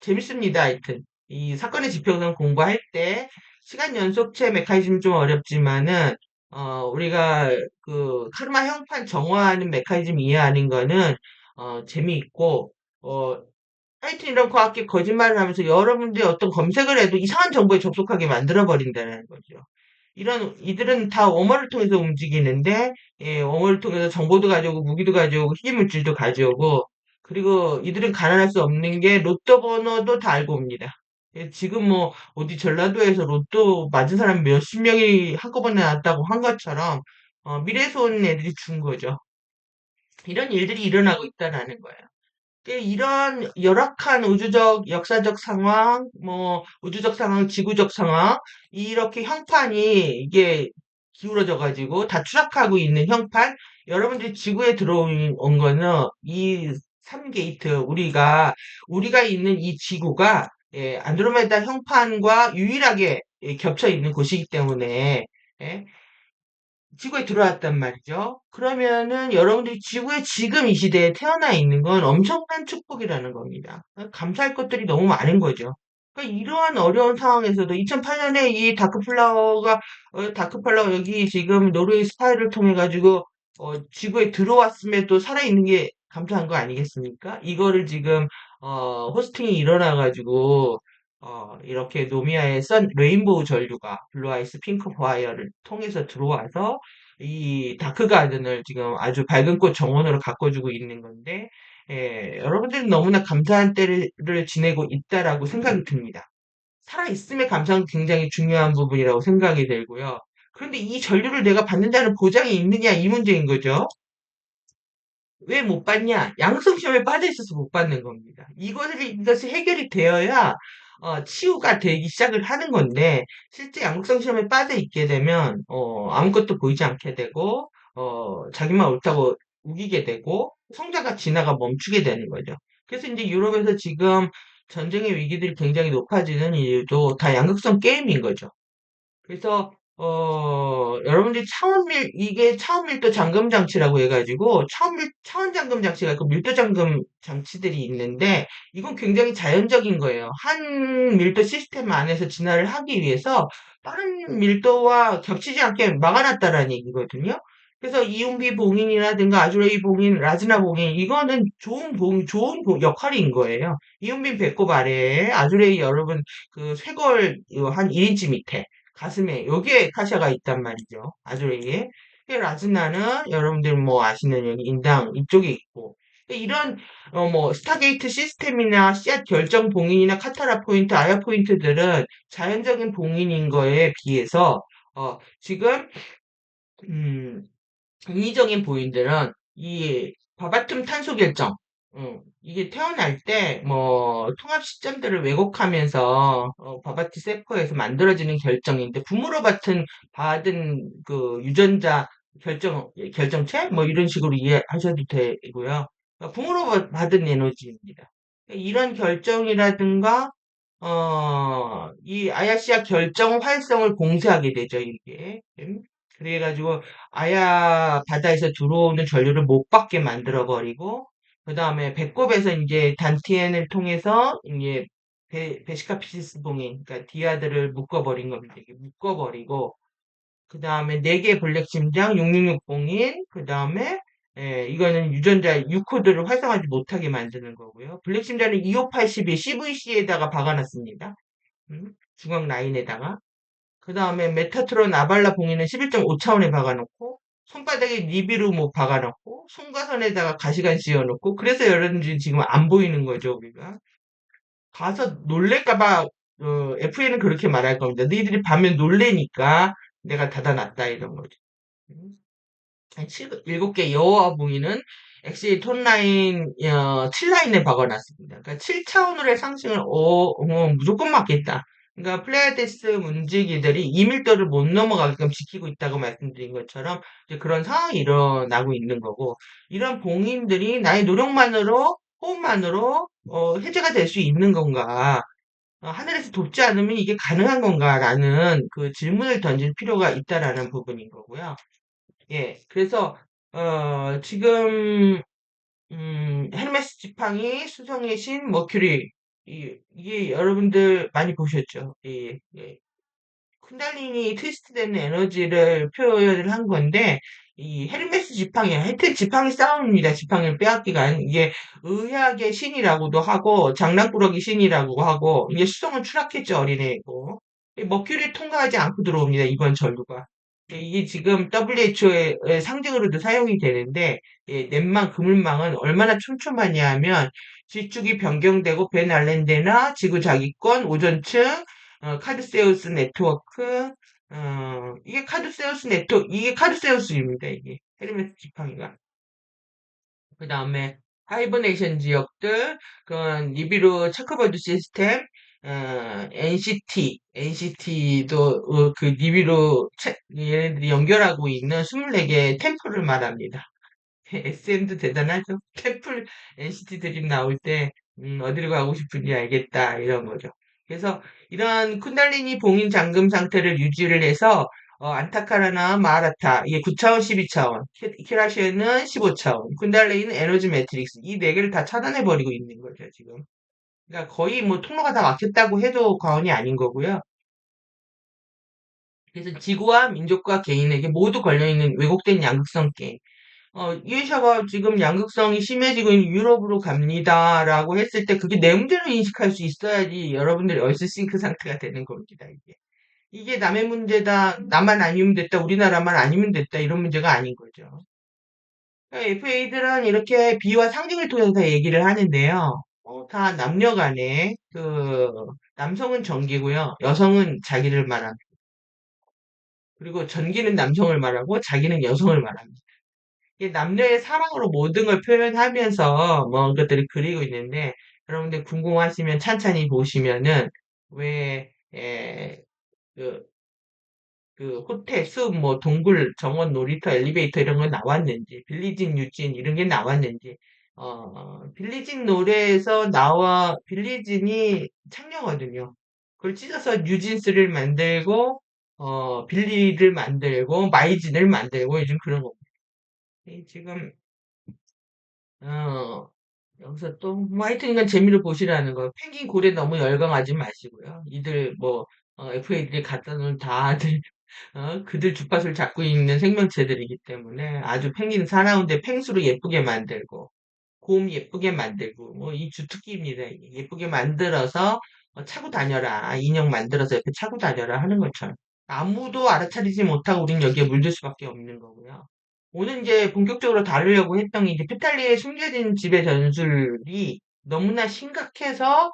재밌습니다. 하여튼 이 사건의 지평선 공부할 때 시간 연속체 메커니즘 좀 어렵지만은 우리가 그 카르마 형판 정화하는 메커니즘 이해하는 거는 재미있고 어, 하여튼 이런 과학계 거짓말을 하면서 여러분들이 어떤 검색을 해도 이상한 정보에 접속하게 만들어버린다는 거죠. 이들은 다 웜홀을 통해서 움직이는데, 예, 웜홀을 통해서 정보도 가져오고, 무기도 가져오고, 희귀물질도 가져오고, 그리고 이들은 가난할 수 없는 게 로또 번호도 다 알고 옵니다. 예, 지금 뭐, 어디 전라도에서 로또 맞은 사람 몇십 명이 한꺼번에 나왔다고 한 것처럼, 미래에서 온 애들이 준 거죠. 이런 일들이 일어나고 있다는 거예요. 이런 열악한 우주적, 역사적 상황, 뭐, 우주적 상황, 지구적 상황, 이렇게 형판이 이게 기울어져 가지고 다 추락하고 있는 형판, 여러분들이 지구에 들어온 거는 이 3게이트, 우리가 있는 이 지구가, 예, 안드로메다 형판과 유일하게 겹쳐 있는 곳이기 때문에, 예, 지구에 들어왔단 말이죠. 그러면은 여러분들이 지구에 지금 이 시대에 태어나 있는 건 엄청난 축복이라는 겁니다. 감사할 것들이 너무 많은 거죠. 그러니까 이러한 어려운 상황에서도 2008년에 이 다크플라워 여기 지금 노르웨이 스파이를 통해 가지고 지구에 들어왔음에도 살아있는 게 감사한 거 아니겠습니까? 이거를 지금 호스팅이 일어나 가지고 이렇게 노미아의 레인보우 전류가 블루 아이스 핑크 와이어를 통해서 들어와서 이 다크 가든을 지금 아주 밝은 꽃 정원으로 가꿔주고 있는 건데, 예, 여러분들은 너무나 감사한 때를 지내고 있다라고 생각이 듭니다. 살아있음의 감사는 굉장히 중요한 부분이라고 생각이 들고요. 그런데 이 전류를 내가 받는다는 보장이 있느냐 이 문제인 거죠. 왜 못 받냐? 양성 시험에 빠져 있어서 못 받는 겁니다. 이것이 해결이 되어야 치유가 되기 시작을 하는 건데 실제 양성 시험에 빠져 있게 되면 아무것도 보이지 않게 되고 자기만 옳다고 우기게 되고 성자가 진화가 멈추게 되는 거죠. 그래서 이제 유럽에서 지금 전쟁의 위기들이 굉장히 높아지는 이유도 다 양극성 게임인 거죠. 그래서 여러분들이 이게 차원밀도 잠금 장치라고 해가지고 차원 잠금 장치가 있고 밀도 잠금 장치들이 있는데 이건 굉장히 자연적인 거예요. 한 밀도 시스템 안에서 진화를 하기 위해서 다른 밀도와 겹치지 않게 막아놨다라는 얘기거든요. 그래서 이온비 봉인이라든가 아주레이 봉인, 라즈나 봉인 이거는 역할인 거예요. 이온비 배꼽 아래에 아주레이 여러분 그 쇄골 한 1인치 밑에 가슴에 여기에 카시아가 있단 말이죠. 아주레이에. 라즈나는 여러분들 뭐 아시는 여기 인당 이쪽에 있고 이런 뭐 스타게이트 시스템이나 씨앗 결정 봉인이나 카타라 포인트, 아야 포인트들은 자연적인 봉인인 거에 비해서 지금 음, 인위적인 보인들은 이 바바툼 탄소 결정, 이게 태어날 때 뭐 통합 시점들을 왜곡하면서 바바티 세포에서 만들어지는 결정인데 부모로 받은 그 유전자 결정체 뭐 이런 식으로 이해하셔도 되고요. 부모로 받은 에너지입니다. 이런 결정이라든가 이 아야시아 결정 활성을 봉쇄하게 되죠, 이게. 그래가지고 아야 바다에서 들어오는 전류를 못 받게 만들어 버리고 그 다음에 배꼽에서 이제 단티엔을 통해서 이제 베시카피시스 봉인, 그러니까 디아드를 묶어버린 겁니다. 이게 묶어버리고 그 다음에 4개 블랙 심장 666 봉인, 그 다음에 이거는 유전자 6코드를 활성화하지 못하게 만드는 거고요. 블랙 심장은 2582 CVC에다가 박아놨습니다. 중앙 라인에다가. 그 다음에 메타트론 아발라 봉인은 11.5차원에 박아놓고 손바닥에 니비루 뭐 박아놓고 손가선에다가 가시관 씌워놓고 그래서 여러분들이 지금 안 보이는 거죠 우리가 가서 놀랄까봐 FA는 그렇게 말할 겁니다. 너희들이 밤에 놀래니까 내가 닫아놨다 이런 거죠. 음. 7개 여호와 봉인은 엑스의 톤라인 7라인에 박아놨습니다. 그러니까 7차원으로의 상승을 무조건 맞겠다. 그러니까 플레이아데스 문지기들이 2밀도를 못 넘어가게끔 지키고 있다고 말씀드린 것처럼 이제 그런 상황이 일어나고 있는 거고 이런 봉인들이 나의 노력만으로 호흡만으로 해제가 될 수 있는 건가? 하늘에서 돕지 않으면 이게 가능한 건가라는 그 질문을 던질 필요가 있다라는 부분인 거고요. 예, 그래서 지금 헤르메스 지팡이, 수성의 신, 머큐리 이게 여러분들 많이 보셨죠? 예. 쿤달리니 트위스트되는 에너지를 표현을 한 건데 이 헤르메스 지팡이 하여튼 지팡이 싸움입니다. 지팡이를 빼앗기가 아닌 이게 의학의 신이라고도 하고 장난꾸러기 신이라고 하고 이게 수성은 추락했죠 어린애고 머큐리를 통과하지 않고 들어옵니다 이번 전류가 이게 지금 WHO의 상징으로도 사용이 되는데 넷망 그물망은 얼마나 촘촘하냐 하면 지축이 변경되고 벤 알렌데나 지구 자기권 오존층 카드세우스 네트워크, 이게 카드세우스입니다, 이게. 헤르메스 지팡이가. 그 다음에, 하이버네이션 지역들, 니비루 체커버드 시스템, NCT도 그 니비루 얘네들이 연결하고 있는 24개의 템플을 말합니다. SM도 대단하죠. 템플 NCT 드림 나올 때 어디로 가고 싶은지 알겠다 이런 거죠. 그래서 이런 쿤달리니 봉인 잠금 상태를 유지를 해서 안타카라나 마라타 이게 9차원, 12차원, 키라시에는 15차원, 쿤달리니는 에너지 매트릭스 이 네 개를 다 차단해 버리고 있는 거죠 지금. 그러니까 거의 뭐 통로가 다 막혔다고 해도 과언이 아닌 거고요. 그래서 지구와 민족과 개인에게 모두 걸려있는 왜곡된 양극성 게임. 유에샤가 지금 양극성이 심해지고 있는 유럽으로 갑니다라고 했을 때 그게 내 문제로 인식할 수 있어야지 여러분들이 얼스싱크 상태가 되는 겁니다, 이게. 이게 남의 문제다, 나만 아니면 됐다, 우리나라만 아니면 됐다, 이런 문제가 아닌 거죠. FA들은 이렇게 비유와 상징을 통해서 얘기를 하는데요. 다 남녀 간에, 남성은 전기고요, 여성은 자기를 말합니다. 그리고 전기는 남성을 말하고 자기는 여성을 말합니다. 이게 남녀의 사랑으로 모든 걸 표현하면서 뭐 것들을 그리고 있는데 여러분들 궁금하시면 찬찬히 보시면은 왜 그, 그 호텔, 숲, 뭐 동굴, 정원, 놀이터, 엘리베이터 이런 거 나왔는지 빌리진, 유진 이런 게 나왔는지 빌리진 노래에서 나와 빌리진이 창녀거든요. 그걸 찢어서 뉴진스를 만들고 빌리를 만들고 마이진을 만들고 요즘 그런 거. 지금 어, 여기서 또, 뭐, 하여튼 이건 재미를 보시라는 거. 펭귄 고래 너무 열광하지 마시고요. 이들, 뭐, FA들이 갖다 놓은 다들, 그들 주파수를 잡고 있는 생명체들이기 때문에 아주 펭귄 사나운데 펭수로 예쁘게 만들고, 곰 예쁘게 만들고, 뭐, 이 주특기입니다. 이게. 예쁘게 만들어서 차고 다녀라. 인형 만들어서 옆에 차고 다녀라 하는 것처럼. 아무도 알아차리지 못하고 우린 여기에 물들 수밖에 없는 거고요. 오늘 이제 본격적으로 다루려고 했던 게 이제 페탈리의 숨겨진 집의 전술이 너무나 심각해서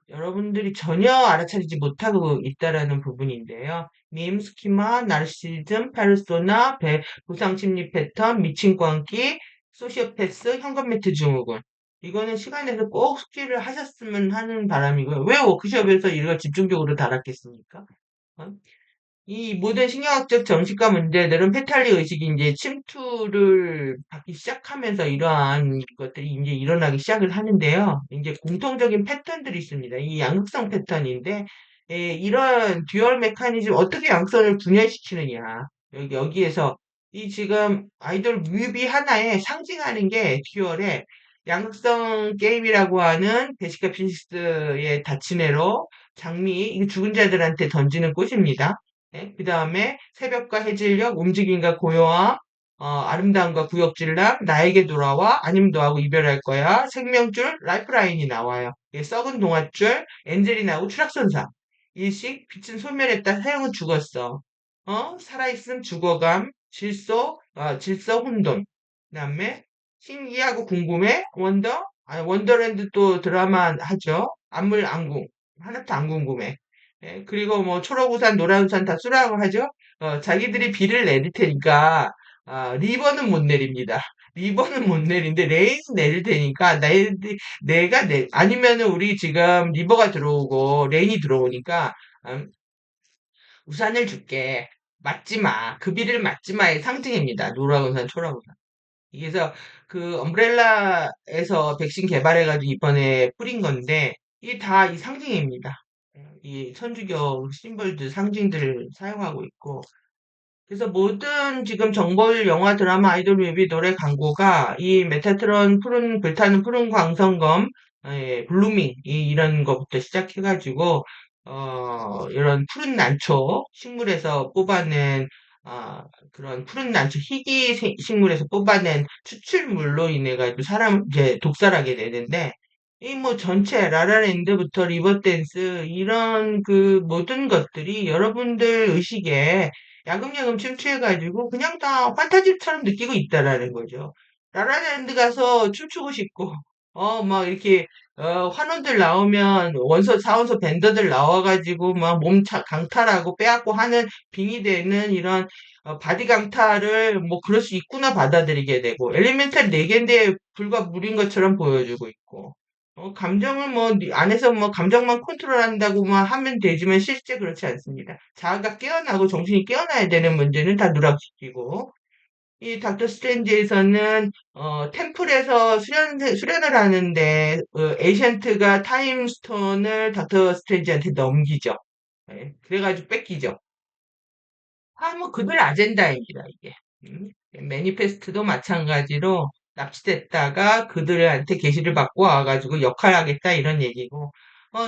여러분들이 전혀 알아차리지 못하고 있다라는 부분인데요. 밈, 스키마, 나르시즘, 페르소나, 보상 심리 패턴, 미친 광기, 소시오패스, 현금 매트 증후군. 이거는 시간에서 꼭 숙지를 하셨으면 하는 바람이고요. 왜 워크숍에서 이걸 집중적으로 다뤘겠습니까? 어? 이 모든 신경학적 정신과 문제들은 페탈리 의식이 이제 침투를 받기 시작하면서 이러한 것들이 이제 일어나기 시작을 하는데요. 이제 공통적인 패턴들이 있습니다. 이 양극성 패턴인데, 이런 듀얼 메커니즘 어떻게 양성을 분열시키느냐. 여기에서 이 지금 아이돌 뮤비 하나에 상징하는 게 듀얼의 양극성 게임이라고 하는 베시카 피시스의 다치네로 장미, 이 죽은 자들한테 던지는 꽃입니다. 그 다음에 새벽과 해질녘, 움직임과 고요함, 아름다움과 구역질남, 나에게 돌아와, 아님 너하고 이별할 거야, 생명줄, 라이프라인이 나와요. 썩은 동아줄, 엔젤이 나오고 추락선상. 일식, 빛은 소멸했다, 사형은 죽었어. 살아있음, 죽어감, 질서, 혼돈. 그 다음에, 신기하고 궁금해, 원더랜드 또 드라마 하죠. 안물, 안궁. 하나도 안 궁금해. 그리고 뭐 초록우산, 노란우산 다 쓰라고 하죠. 자기들이 비를 내릴 테니까 리버는 못 내립니다. 리버는 못 내리는데 레인은 내릴 테니까 내가 아니면은 우리 지금 리버가 들어오고 레인이 들어오니까 음, 우산을 줄게. 맞지 마. 그 비를 맞지 마의 상징입니다. 노란우산, 초록우산. 그래서 그 엄브렐라에서 백신 개발해가지고 이번에 뿌린 건데 이게 다 이 상징입니다. 이 천주교 심벌들 상징들을 사용하고 있고 그래서 모든 지금 정보일 영화, 드라마, 아이돌 뮤비, 노래, 광고가 이 메타트론 불타는 푸른 광선검, 블루밍 이런 거부터 시작해가지고 이런 푸른 난초 식물에서 뽑아낸 그런 푸른 난초 희귀 식물에서 뽑아낸 추출물로 인해 가지고 사람 이제 독살하게 되는데 이 뭐 전체 라라랜드부터 리버댄스 이런 그 모든 것들이 여러분들 의식에 야금야금 침투해가지고 그냥 다 판타지처럼 느끼고 있다라는 거죠. 라라랜드 가서 춤추고 싶고, 막 이렇게, 환원들 나오면 원서, 사원서 밴더들 나와가지고 막 강탈하고 빼앗고 하는 빙의 되는 이런 바디 강탈을 뭐 그럴 수 있구나 받아들이게 되고, 엘리멘탈 4개인데 불과 물인 것처럼 보여주고 있고, 감정을 뭐, 안에서 뭐, 감정만 컨트롤한다고만 하면 되지만 실제 그렇지 않습니다. 자아가 깨어나고 정신이 깨어나야 되는 문제는 다 누락시키고, 이 닥터 스트레인지에서는, 템플에서 수련을 하는데, 에이션트가 타임스톤을 닥터 스트레인지한테 넘기죠. 예, 그래가지고 뺏기죠. 뭐, 그들 아젠다입니다, 이게. 매니페스트도 마찬가지로 납치됐다가 그들한테 계시를 받고 와가지고 역할하겠다 이런 얘기고,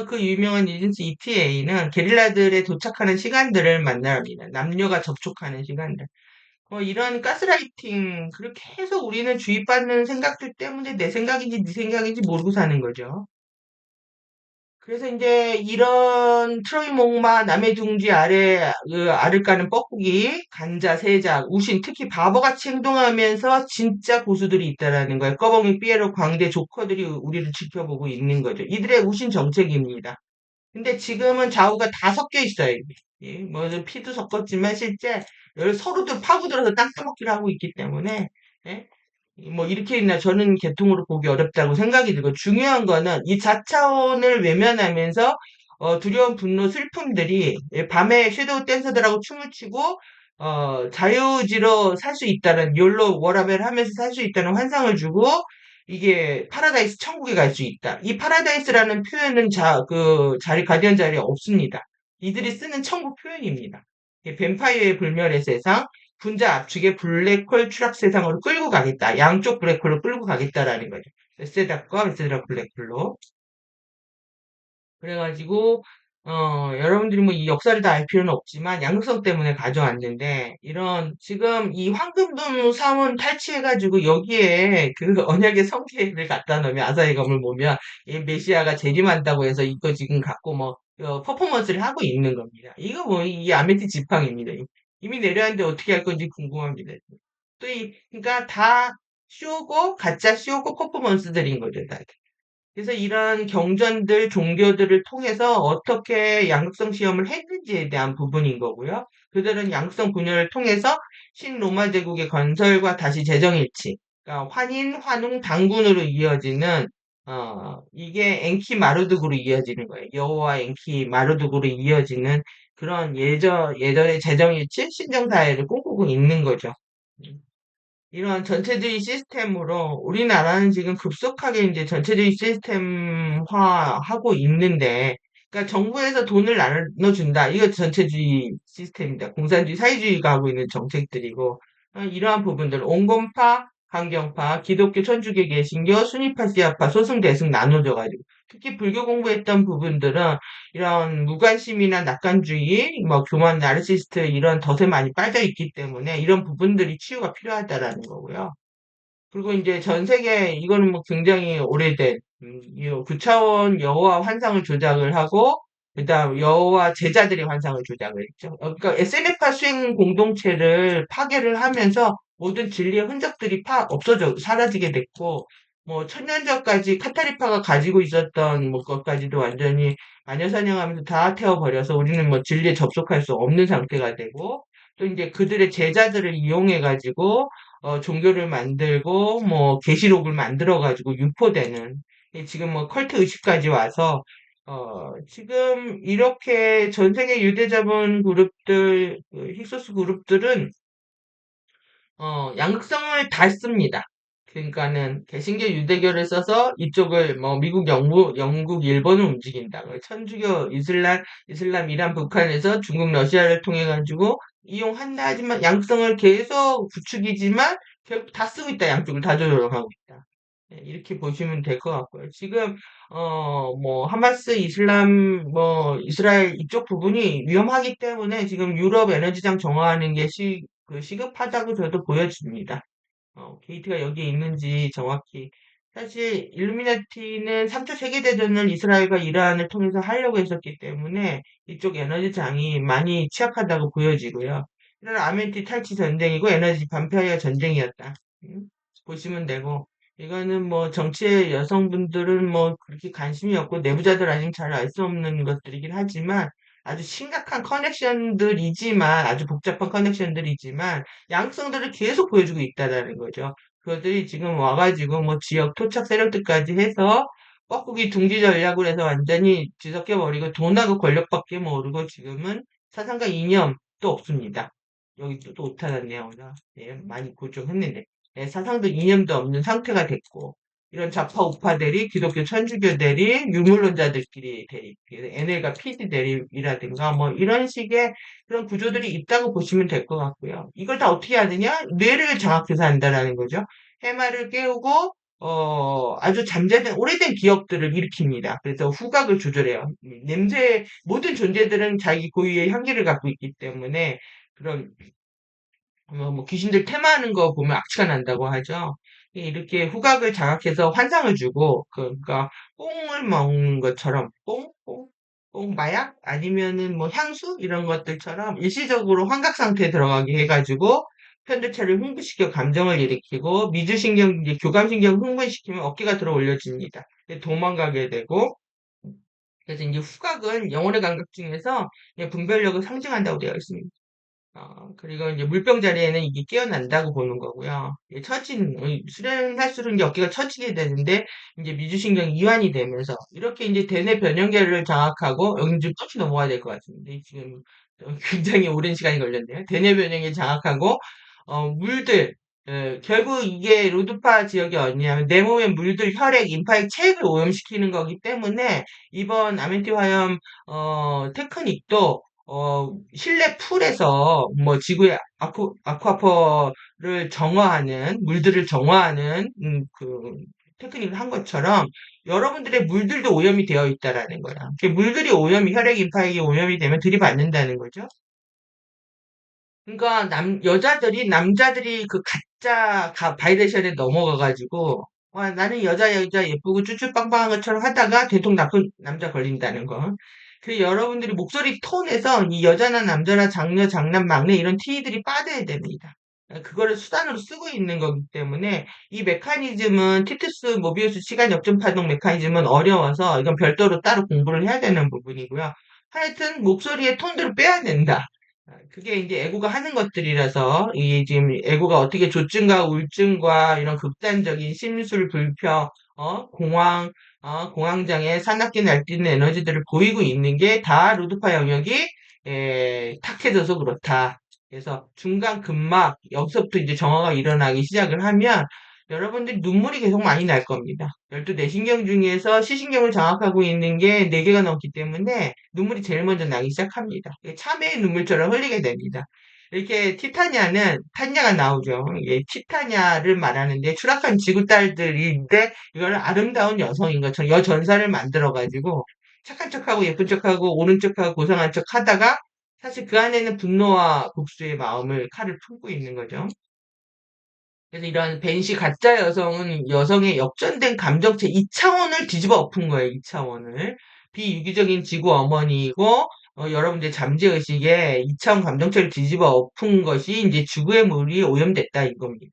그 유명한 에이전시 ETA는 게릴라들의 도착하는 시간들을 만나랍니다. 남녀가 접촉하는 시간들. 이런 가스라이팅, 그리고 계속 우리는 주입받는 생각들 때문에 내 생각인지 네 생각인지 모르고 사는 거죠. 그래서 이제 이런 트로이 목마, 남의 둥지 아래 그 알을 까는 뻐꾸기, 간자, 세작, 우신, 특히 바보같이 행동하면서 진짜 고수들이 있다라는 거예요. 꺼벙이, 삐에로, 광대, 조커들이 우리를 지켜보고 있는 거죠. 이들의 우신 정책입니다. 근데 지금은 좌우가 다 섞여 있어요. 이게. 예, 뭐 피도 섞었지만 실제 서로들 파고들어서 땅 따먹기를 하고 있기 때문에 예? 뭐 이렇게 있나 저는 개통으로 보기 어렵다고 생각이 들고 중요한 거는 이 자차원을 외면하면서 두려움, 분노, 슬픔들이 예, 밤에 섀도우 댄서들하고 춤을 추고 자유지로 살 수 있다는 욜로 워라벨 하면서 살 수 있다는 환상을 주고 이게 파라다이스 천국에 갈 수 있다. 이 파라다이스라는 표현은 가디언 자리에 없습니다. 이들이 쓰는 천국 표현입니다. 뱀파이어의 불멸의 세상, 분자 압축의 블랙홀 추락 세상으로 끌고 가겠다. 양쪽 블랙홀로 끌고 가겠다라는 거죠. 메세닥과 메세닥 블랙홀로. 그래가지고 여러분들이 뭐 이 역사를 다 알 필요는 없지만 양극성 때문에 가져왔는데 이런 지금 이 황금돈 사원 탈취해가지고 여기에 그 언약의 성계를 갖다 놓으면 아사히 검을 보면 이 메시아가 재림한다고 해서 이거 지금 갖고 뭐 퍼포먼스를 하고 있는 겁니다. 이거 뭐 이 아메티 지팡입니다. 이미 내려왔는데 어떻게 할 건지 궁금합니다. 그러니까 다 쇼고 가짜 쇼고 퍼포먼스들인 거죠. 다. 그래서 이런 경전들, 종교들을 통해서 어떻게 양극성 시험을 했는지에 대한 부분인 거고요. 그들은 양극성 분열을 통해서 신로마 제국의 건설과 다시 재정일치, 그러니까 환인, 환웅, 단군으로 이어지는 이게 엔키 마루둑으로 이어지는 거예요. 여호와 엔키 마루둑으로 이어지는 그런 예전의 재정일치, 신정사회를 꿈꾸고 있는 거죠. 이런 전체주의 시스템으로 우리나라는 지금 급속하게 이제 전체주의 시스템화하고 있는데, 그러니까 정부에서 돈을 나눠준다. 이거 전체주의 시스템입니다. 공산주의, 사회주의가 하고 있는 정책들이고, 이러한 부분들, 온건파, 강경파, 기독교, 천주교, 개신교, 순위파, 시아파, 소승, 대승 나눠져가지고, 특히 불교 공부했던 부분들은 이런 무관심이나 낙관주의, 뭐 교만, 나르시스트 이런 덫에 많이 빠져 있기 때문에 이런 부분들이 치유가 필요하다라는 거고요. 그리고 이제 전 세계 이거는 뭐 굉장히 오래된 이 9차원 여호와 환상을 조작을 하고 그다음 여호와 제자들의 환상을 조작을 했죠. 그러니까 SNF파 수행 공동체를 파괴를 하면서 모든 진리의 흔적들이 없어져 사라지게 됐고 뭐 천년 전까지 카타리파가 가지고 있었던 뭐 것까지도 완전히 마녀사냥하면서 다 태워버려서 우리는 뭐 진리에 접속할 수 없는 상태가 되고 또 이제 그들의 제자들을 이용해 가지고 종교를 만들고 뭐 계시록을 만들어 가지고 유포되는 지금 뭐 컬트 의식까지 와서 지금 이렇게 전 세계 유대자본 그룹들 힉소스 그룹들은 양극성을 다 씁니다. 그러니까는 개신교 유대교를 써서 이쪽을 뭐 미국, 영국, 일본을 움직인다. 천주교, 이슬람, 이란, 북한에서 중국, 러시아를 통해 가지고 이용한다 하지만 양극성을 계속 부추기지만 결국 다 쓰고 있다. 양쪽을 다 조종하고 있다. 네, 이렇게 보시면 될 것 같고요. 지금 뭐 하마스, 이스라엘 이쪽 부분이 위험하기 때문에 지금 유럽 에너지장 정화하는 게 시급하다고 저도 보여집니다. 게이트가 여기에 있는지 정확히. 사실, 일루미나티는 3차 세계대전을 이스라엘과 이란을 통해서 하려고 했었기 때문에 이쪽 에너지장이 많이 취약하다고 보여지고요. 이런 아멘티 탈취 전쟁이고 에너지 반파이어 전쟁이었다. 음, 보시면 되고. 이거는 뭐 정치의 여성분들은 뭐 그렇게 관심이 없고 내부자들 아직 잘 알 수 없는 것들이긴 하지만 아주 심각한 커넥션들이지만 아주 복잡한 커넥션들이지만 양성들을 계속 보여주고 있다라는 거죠. 그것들이 지금 와가지고 뭐 지역 토착 세력들까지 해서 뻐꾸기 둥지 전략을 해서 완전히 뒤섞여버리고 돈하고 권력밖에 모르고 지금은 사상과 이념도 없습니다. 여기 또 나타났네요. 예, 많이 고정했는데. 예, 사상도 이념도 없는 상태가 됐고 이런 좌파 우파들이 기독교 천주교 대립, 유물론자들끼리 대립, NL과 PD 대립이라든가 뭐 이런 식의 그런 구조들이 있다고 보시면 될 것 같고요. 이걸 다 어떻게 하느냐? 뇌를 장악해서 한다라는 거죠. 해마를 깨우고 아주 잠재된 오래된 기억들을 일으킵니다. 그래서 후각을 조절해요. 냄새 모든 존재들은 자기 고유의 향기를 갖고 있기 때문에 그런 뭐 귀신들 테마하는 거 보면 악취가 난다고 하죠. 이렇게 후각을 자극해서 환상을 주고, 그러니까 뽕을 먹는 것처럼, 뽕, 마약? 아니면은 뭐 향수? 이런 것들처럼 일시적으로 환각 상태에 들어가게 해가지고, 편도체를 흥분시켜 감정을 일으키고, 미주신경, 이제 교감신경 흥분시키면 어깨가 들어 올려집니다. 도망가게 되고, 그래서 이제 후각은 영혼의 감각 중에서 분별력을 상징한다고 되어 있습니다. 그리고 이제 물병 자리에는 이게 깨어난다고 보는 거고요. 수련할수록 이제 어깨가 처지게 되는데, 이제 미주신경이 이완이 되면서, 이렇게 이제 대뇌 변형계를 장악하고, 여기 좀 끝이 넘어가야 될 것 같은데, 지금 굉장히 오랜 시간이 걸렸네요. 대뇌 변형계 장악하고, 물들, 결국 이게 로드파 지역이 어디냐면, 내 몸의 물들, 혈액, 임파액, 체액을 오염시키는 거기 때문에, 이번 아멘티 화염, 테크닉도 실내 풀에서 뭐 지구의 아쿠아퍼를 정화하는, 물들을 정화하는, 테크닉을 한 것처럼 여러분들의 물들도 오염이 되어 있다라는 거야. 물들이 혈액 임파액이 오염이 되면 들이받는다는 거죠. 그러니까 여자들이, 남자들이 그 가짜 바이레션에 넘어가가지고, 와, 나는 여자 예쁘고 쭈쭈빵빵한 것처럼 하다가 대통 나쁜 남자 걸린다는 거. 여러분들이 목소리 톤에서 이 여자나 남자나 장녀, 장남, 막내 이런 T들이 빠져야 됩니다. 그거를 수단으로 쓰고 있는 거기 때문에 이 메커니즘은 티투스 모비우스 시간 역전 파동 메커니즘은 어려워서 이건 별도로 따로 공부를 해야 되는 부분이고요. 하여튼 목소리의 톤들을 빼야 된다. 그게 이제 애고가 하는 것들이라서 이 지금 애고가 어떻게 조증과 우울증과 이런 극단적인 심술 불평, 공황, 공황장애, 산악기 날뛰는 에너지들을 보이고 있는 게 다 루드파 영역이 탁해져서 그렇다. 그래서 중간 근막 여기서부터 이제 정화가 일어나기 시작을 하면 여러분들이 눈물이 계속 많이 날 겁니다. 12내신경 중에서 시신경을 장악하고 있는 게 4개가 넘기 때문에 눈물이 제일 먼저 나기 시작합니다. 참외의 눈물처럼 흘리게 됩니다. 이렇게 탄냐가 나오죠. 이게 티타냐를 말하는데 추락한 지구 딸들인데 이거는 아름다운 여성인 것처럼 여전사를 만들어가지고 착한 척하고 예쁜 척하고 옳은 척하고 고상한 척 하다가 사실 그 안에는 분노와 복수의 마음을 칼을 품고 있는 거죠. 그래서 이런 벤시 가짜 여성은 여성의 역전된 감정체 2차원을 뒤집어 엎은 거예요. 2차원을. 비유기적인 지구 어머니이고 여러분들 잠재의식에 2차원 감정체를 뒤집어 엎은 것이 이제 지구의 물이 오염됐다 이겁니다.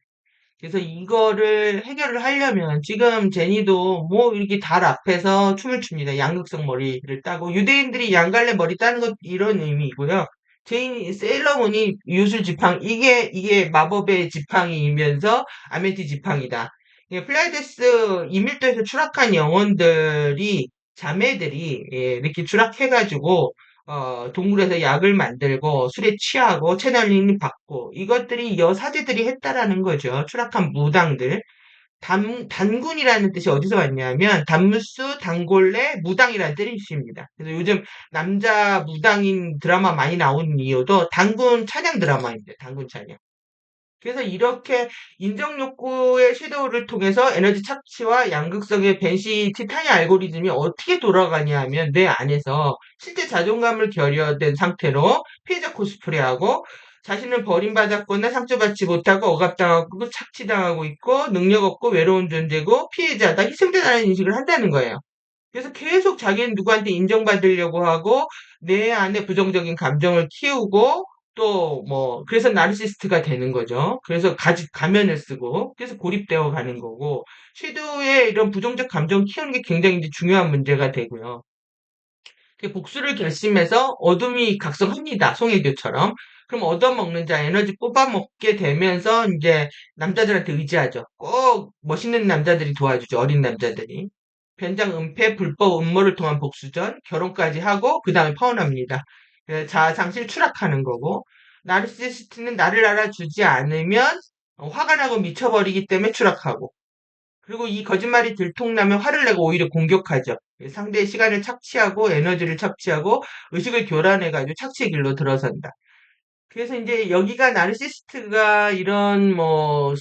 그래서 이거를 해결을 하려면 지금 제니도 뭐 이렇게 달 앞에서 춤을 춥니다. 양극성 머리를 따고 유대인들이 양갈래 머리 따는 것 이런 의미이고요. 세일러문이 요술 지팡, 이게 마법의 지팡이면서 아메티 지팡이다. 예, 플라이데스 이밀도에서 추락한 영혼들이, 자매들이, 예, 이렇게 추락해가지고, 동굴에서 약을 만들고, 술에 취하고, 채널링 받고, 이것들이 여사제들이 했다라는 거죠. 추락한 무당들. 단군이라는 뜻이 어디서 왔냐면 단무스, 단골레, 무당이라는 뜻입니다. 그래서 요즘 남자 무당인 드라마 많이 나오는 이유도 단군 찬양 드라마입니다. 단군 찬양. 그래서 이렇게 인정 욕구의 섀도우를 통해서 에너지 착취와 양극성의 벤시 티타니 알고리즘이 어떻게 돌아가냐 하면 뇌 안에서 실제 자존감을 결여된 상태로 피해자 코스프레하고 자신을 버림받았거나 상처받지 못하고 억압당하고 착취당하고 있고 능력 없고 외로운 존재고 피해자다 희생자라는 인식을 한다는 거예요. 그래서 계속 자기는 누구한테 인정받으려고 하고 내 안에 부정적인 감정을 키우고 또 뭐 그래서 나르시스트가 되는 거죠. 그래서 가면을 쓰고 그래서 고립되어 가는 거고 섀도우의 이런 부정적 감정 키우는 게 굉장히 이제 중요한 문제가 되고요. 복수를 결심해서 어둠이 각성합니다. 송혜교처럼. 그럼 얻어먹는 자 에너지 뽑아먹게 되면서 이제 남자들한테 의지하죠. 꼭 멋있는 남자들이 도와주죠. 어린 남자들이. 변장 은폐, 불법 음모를 통한 복수전, 결혼까지 하고 그 다음에 파혼합니다. 자아상실 추락하는 거고 나르시시스트는 나를 알아주지 않으면 화가 나고 미쳐버리기 때문에 추락하고 그리고 이 거짓말이 들통나면 화를 내고 오히려 공격하죠. 상대의 시간을 착취하고 에너지를 착취하고 의식을 교란해가지고 착취의 길로 들어선다. 그래서 이제 여기가 나르시스트가 이런 뭐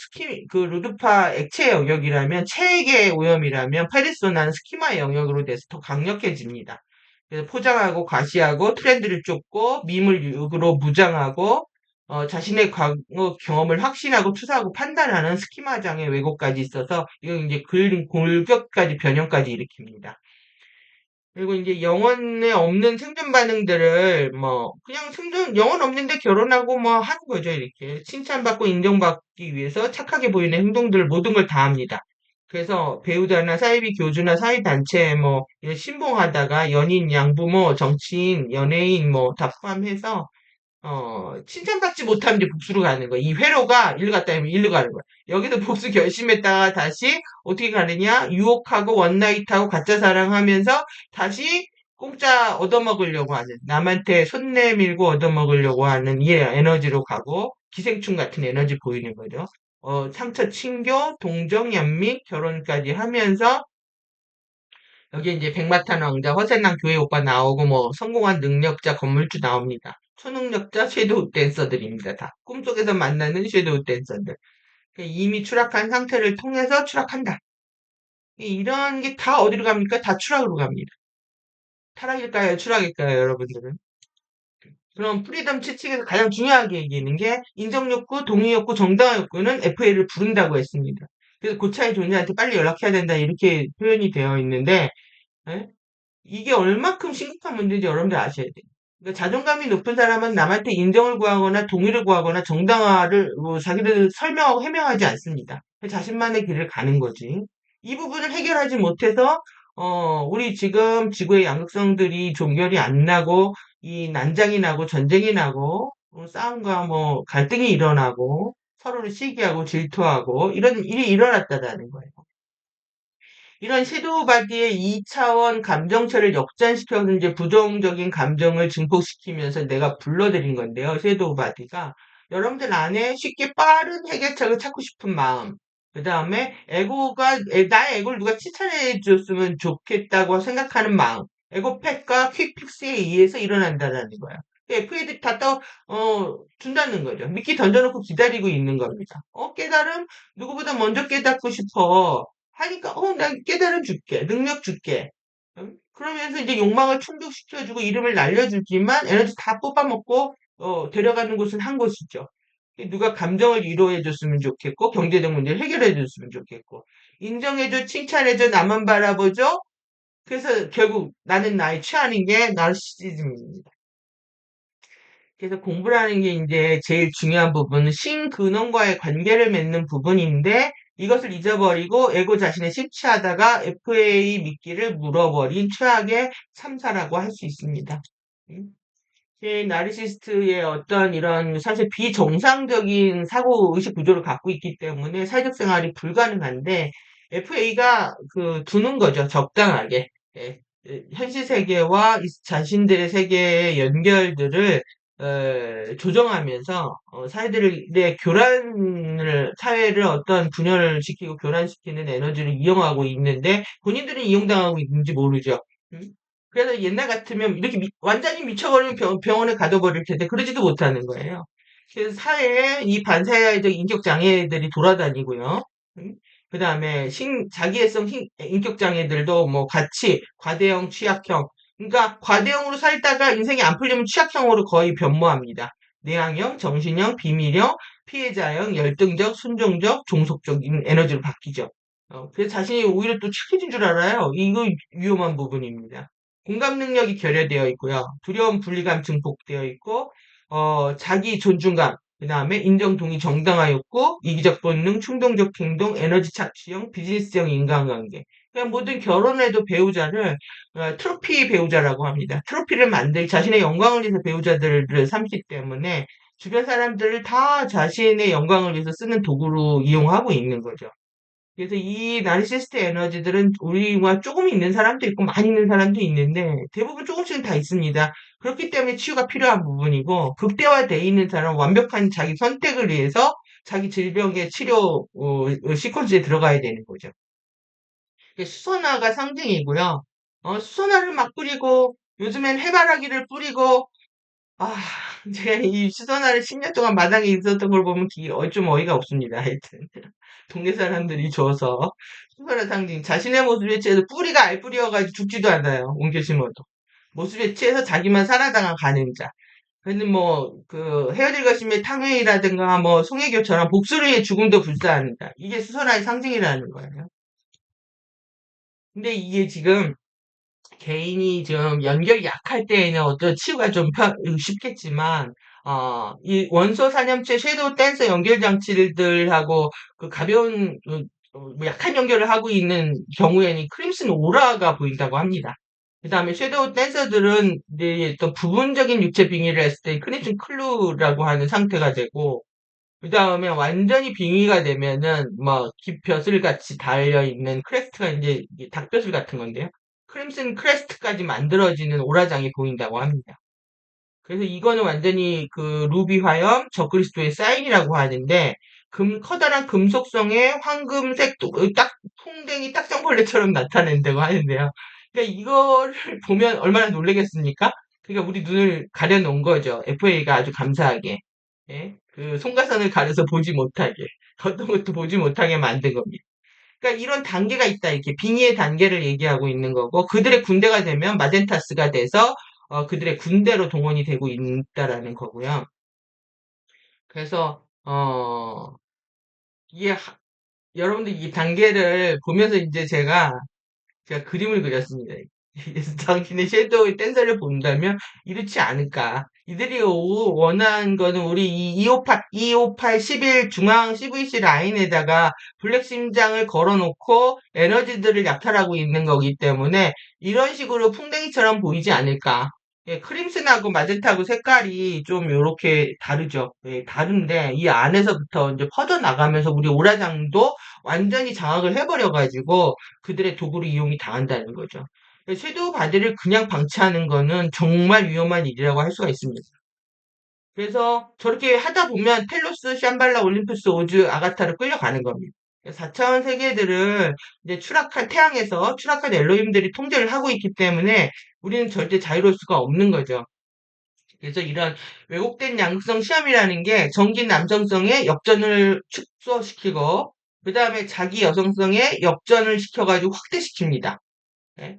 루드파 액체 영역이라면 체액의 오염이라면 페르소나는 스키마 영역으로 돼서 더 강력해집니다. 그래서 포장하고 과시하고 트렌드를 쫓고 밈을 유으로 무장하고 자신의 과거 경험을 확신하고 투사하고 판단하는 스키마장의 왜곡까지 있어서 이건 이제 골격까지 변형까지 일으킵니다. 그리고 이제 영혼에 없는 생존 반응들을 뭐 그냥 영혼 없는데 결혼하고 뭐 하는 거죠. 이렇게 칭찬받고 인정받기 위해서 착하게 보이는 행동들 모든 걸 다 합니다. 그래서 배우자나 사이비 교주나 사회단체 뭐 신봉하다가 연인, 양부모, 정치인, 연예인 뭐 다 포함해서 칭찬받지 못하면 이제 복수로 가는 거야. 이 회로가 일로 갔다 하면 일로 가는 거야. 여기서 복수 결심했다가 다시 어떻게 가느냐? 유혹하고 원나잇하고 가짜 사랑하면서 다시 공짜 얻어먹으려고 하는, 남한테 손 내밀고 얻어먹으려고 하는 이 에너지로 가고, 기생충 같은 에너지 보이는 거죠. 상처 친교, 동정, 연민, 결혼까지 하면서 여기 이제 백마탄 왕자, 허세난 교회 오빠 나오고 뭐 성공한 능력자, 건물주 나옵니다. 초능력자 섀도우 댄서들입니다. 다 꿈속에서 만나는 섀도우 댄서들. 그러니까 이미 추락한 상태를 통해서 추락한다. 이런 게 다 어디로 갑니까? 다 추락으로 갑니다. 타락일까요? 추락일까요? 여러분들은? 그럼 프리덤 채찍에서 가장 중요하게 얘기하는 게 인정욕구, 동의욕구, 정당욕구는 FA를 부른다고 했습니다. 그래서 고차의 존재한테 빨리 연락해야 된다 이렇게 표현이 되어 있는데 예? 이게 얼마큼 심각한 문제인지 여러분들 아셔야 돼요. 그러니까 자존감이 높은 사람은 남한테 인정을 구하거나 동의를 구하거나 정당화를 자기들 설명하고 해명하지 않습니다. 자신만의 길을 가는 거지. 이 부분을 해결하지 못해서 우리 지금 지구의 양극성들이 종결이 안 나고 이 난장이 나고 전쟁이 나고 싸움과 뭐 갈등이 일어나고 서로를 시기하고 질투하고 이런 일이 일어났다라는 거예요. 이런 섀도우 바디의 2차원 감정체를 역전시켜서 이제 부정적인 감정을 증폭시키면서 내가 불러들인 건데요. 섀도우 바디가. 여러분들 안에 쉽게 빠른 해결책을 찾고 싶은 마음. 그 다음에 나의 에고를 누가 칭찬해 줬으면 좋겠다고 생각하는 마음. 에고팩과 퀵픽스에 의해서 일어난다는 거예요. FA들이 준다는 거죠. 미끼 던져놓고 기다리고 있는 겁니다. 깨달음? 누구보다 먼저 깨닫고 싶어. 하니까 난 깨달음 줄게. 능력 줄게. 그러면서 이제 욕망을 충족시켜주고 이름을 날려주지만 에너지 다 뽑아먹고 데려가는 곳은 한 곳이죠. 누가 감정을 위로해줬으면 좋겠고 경제적 문제를 해결해줬으면 좋겠고 인정해줘 칭찬해줘 나만 바라보죠. 그래서 결국 나는 나의 취하는 게 나르시시즘입니다. 그래서 공부라는 게 이제 제일 중요한 부분은 신근원과의 관계를 맺는 부분인데 이것을 잊어버리고 에고 자신에 심취하다가 FA 미끼를 물어버린 최악의 참사라고 할 수 있습니다. 나르시스트의 어떤 이런 사실 비정상적인 사고 의식 구조를 갖고 있기 때문에 사회적 생활이 불가능한데 FA가 그 두는 거죠. 적당하게. 예, 현실 세계와 자신들의 세계의 연결들을 조정하면서 사회들의 사회를 어떤 분열을 시키고 교란시키는 에너지를 이용하고 있는데 본인들은 이용당하고 있는지 모르죠. 음? 그래서 옛날 같으면 이렇게 완전히 미쳐버리면 병원에 가둬버릴 텐데 그러지도 못하는 거예요. 그래서 사회에 이 반사회적 인격 장애들이 돌아다니고요. 그 다음에 자기애성 인격 장애들도 뭐 같이 과대형, 취약형. 그러니까 과대형으로 살다가 인생이 안 풀리면 취약형으로 거의 변모합니다. 내향형, 정신형, 비밀형, 피해자형, 열등적, 순종적, 종속적인 에너지로 바뀌죠. 그래서 자신이 오히려 또 착해진 줄 알아요. 이거 위험한 부분입니다. 공감 능력이 결여되어 있고요. 두려움, 분리감 증폭되어 있고, 자기 존중감, 그 다음에 인정, 동의, 정당화 욕구, 이기적 본능, 충동적 행동, 에너지 착취형, 비즈니스형 인간관계. 그냥 모든 결혼에도 배우자를 트로피 배우자라고 합니다. 트로피를 자신의 영광을 위해서 배우자들을 삼기 때문에 주변 사람들을 다 자신의 영광을 위해서 쓰는 도구로 이용하고 있는 거죠. 그래서 이 나르시스트 에너지들은 우리와 조금 있는 사람도 있고 많이 있는 사람도 있는데 대부분 조금씩은 다 있습니다. 그렇기 때문에 치유가 필요한 부분이고 극대화되어 있는 사람은 완벽한 자기 선택을 위해서 자기 질병의 치료 시퀀스에 들어가야 되는 거죠. 수선화가 상징이고요. 수선화를 막 뿌리고 요즘엔 해바라기를 뿌리고 아, 제가 이 수선화를 10년 동안 마당에 있었던 걸 보면 좀 어이가 없습니다. 하여튼. 동네 사람들이 줘서 수선화 상징 자신의 모습에 취해서 뿌리가 알뿌리여가지고 죽지도 않아요. 옮겨 심어도. 모습에 취해서 자기만 살아나가 가는 자. 근데 뭐, 헤어질 것이며 탕웨이라든가 뭐, 송혜교처럼 복수르의 죽음도 불사한다. 이게 수선화의 상징이라는 거예요. 근데 이게 지금 개인이 좀 연결이 약할 때에는 어떤 치유가 좀 쉽겠지만, 이 원소 산염체 섀도우 댄서 연결 장치들하고 그 가벼운, 뭐 약한 연결을 하고 있는 경우에는 크림슨 오라가 보인다고 합니다. 그 다음에 섀도우 댄서들은 이제 또 부분적인 육체 빙의를 했을 때 크림슨 클루라고 하는 상태가 되고, 그 다음에 완전히 빙의가 되면은 뭐 깃벼슬 같이 달려 있는 크레스트가 이제 이게 닭벼슬 같은 건데요. 크림슨 크레스트까지 만들어지는 오라장이 보인다고 합니다. 그래서 이거는 완전히 그 루비 화염 적그리스도의 사인이라고 하는데 커다란 금속성의 황금색 딱 풍뎅이 딱정벌레처럼 나타낸다고 하는데요. 그러니까 이거를 보면 얼마나 놀라겠습니까? 그러니까 우리 눈을 가려놓은 거죠. FA가 아주 감사하게. 예? 그 송가선을 가려서 보지 못하게 어떤 것도 보지 못하게 만든 겁니다. 그러니까 이런 단계가 있다. 이렇게 빙의의 단계를 얘기하고 있는 거고 그들의 군대가 되면 마젠타스가 돼서 그들의 군대로 동원이 되고 있다라는 거고요. 그래서 이게 여러분들 이 단계를 보면서 이제 제가 그림을 그렸습니다. 당신의 섀도우의 댄서를 본다면 이렇지 않을까. 이들이 원하는 거는 우리 이 258, 11 중앙 CVC 라인에다가 블랙 심장을 걸어놓고 에너지들을 약탈하고 있는 거기 때문에 이런 식으로 풍뎅이처럼 보이지 않을까. 예, 크림슨하고 마젠타하고 색깔이 좀 요렇게 다르죠. 예, 다른데 이 안에서부터 이제 퍼져나가면서 우리 오라장도 완전히 장악을 해버려가지고 그들의 도구로 이용이 당한다는 거죠. 섀도우 바디를 그냥 방치하는 거는 정말 위험한 일이라고 할 수가 있습니다. 그래서 저렇게 하다 보면 텔로스, 샴발라, 올림푸스, 오즈, 아가타로 끌려가는 겁니다. 4차원 세계들을 이제 태양에서 추락한 엘로힘들이 통제를 하고 있기 때문에 우리는 절대 자유로울 수가 없는 거죠. 그래서 이런 왜곡된 양극성 시험이라는 게 정긴 남성성의 역전을 축소시키고 그 다음에 자기 여성성의 역전을 시켜가지고 확대시킵니다. 네?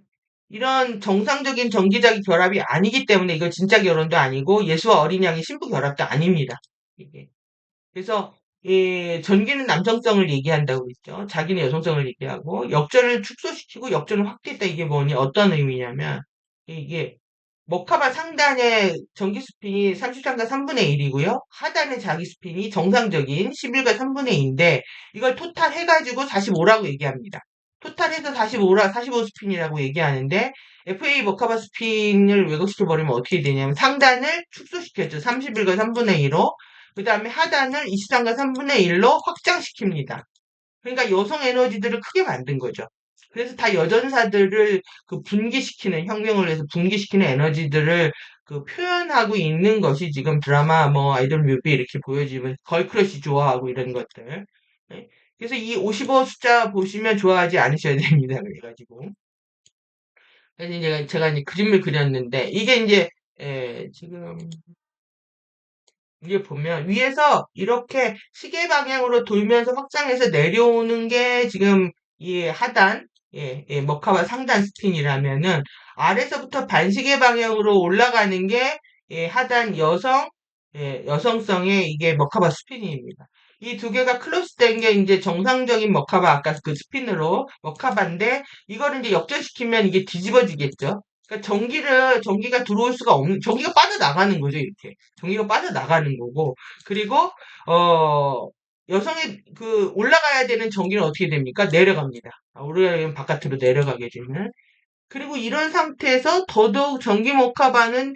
이런 정상적인 정기자기 결합이 아니기 때문에 이거 진짜 결혼도 아니고 예수와 어린 양의 신부 결합도 아닙니다. 이게. 그래서 전기는 남성성을 얘기한다고 했죠. 자기는 여성성을 얘기하고 역전을 축소시키고 역전을 확대했다. 이게 뭐니 어떤 의미냐면 이게 머카바 상단의 전기 스핀이 33과 3분의 1이고요. 하단의 자기 스핀이 정상적인 11과 3분의 2인데 이걸 토탈 해가지고 45라고 얘기합니다. 토탈해서 45 스핀이라고 얘기하는데 FA 머카바 스핀을 왜곡시켜버리면 어떻게 되냐면 상단을 축소시켰죠. 31과 3분의 1로. 그 다음에 하단을 23과 3분의 1로 확장시킵니다. 그러니까 여성 에너지들을 크게 만든 거죠. 그래서 다 여전사들을 그 분기시키는, 혁명을 해서 분기시키는 에너지들을 그 표현하고 있는 것이 지금 드라마 뭐 아이돌 뮤비 이렇게 보여지면 걸크러쉬 좋아하고 이런 것들. 네? 그래서 이 55 숫자 보시면 좋아하지 않으셔야 됩니다. 그래가지고. 그래서 이제 제가 이제 그림을 그렸는데 이게 이제 지금 이게 보면 위에서 이렇게 시계 방향으로 돌면서 확장해서 내려오는 게 지금 이 하단, 머카바 상단 스핀이라면은 아래서부터 반시계 방향으로 올라가는 게 하단 여성성의 이게 머카바 스핀입니다. 이 두 개가 클로스된 게 이제 정상적인 머카바 아까 그 스핀으로 머카바인데 이거를 이제 역전시키면 이게 뒤집어지겠죠. 그러니까 전기가 들어올 수가 없는, 전기가 빠져나가는 거죠, 이렇게. 전기가 빠져나가는 거고. 그리고, 어, 여성의 올라가야 되는 전기는 어떻게 됩니까? 내려갑니다. 올라가면 바깥으로 내려가게 되면. 그리고 이런 상태에서 더더욱 전기 목화반은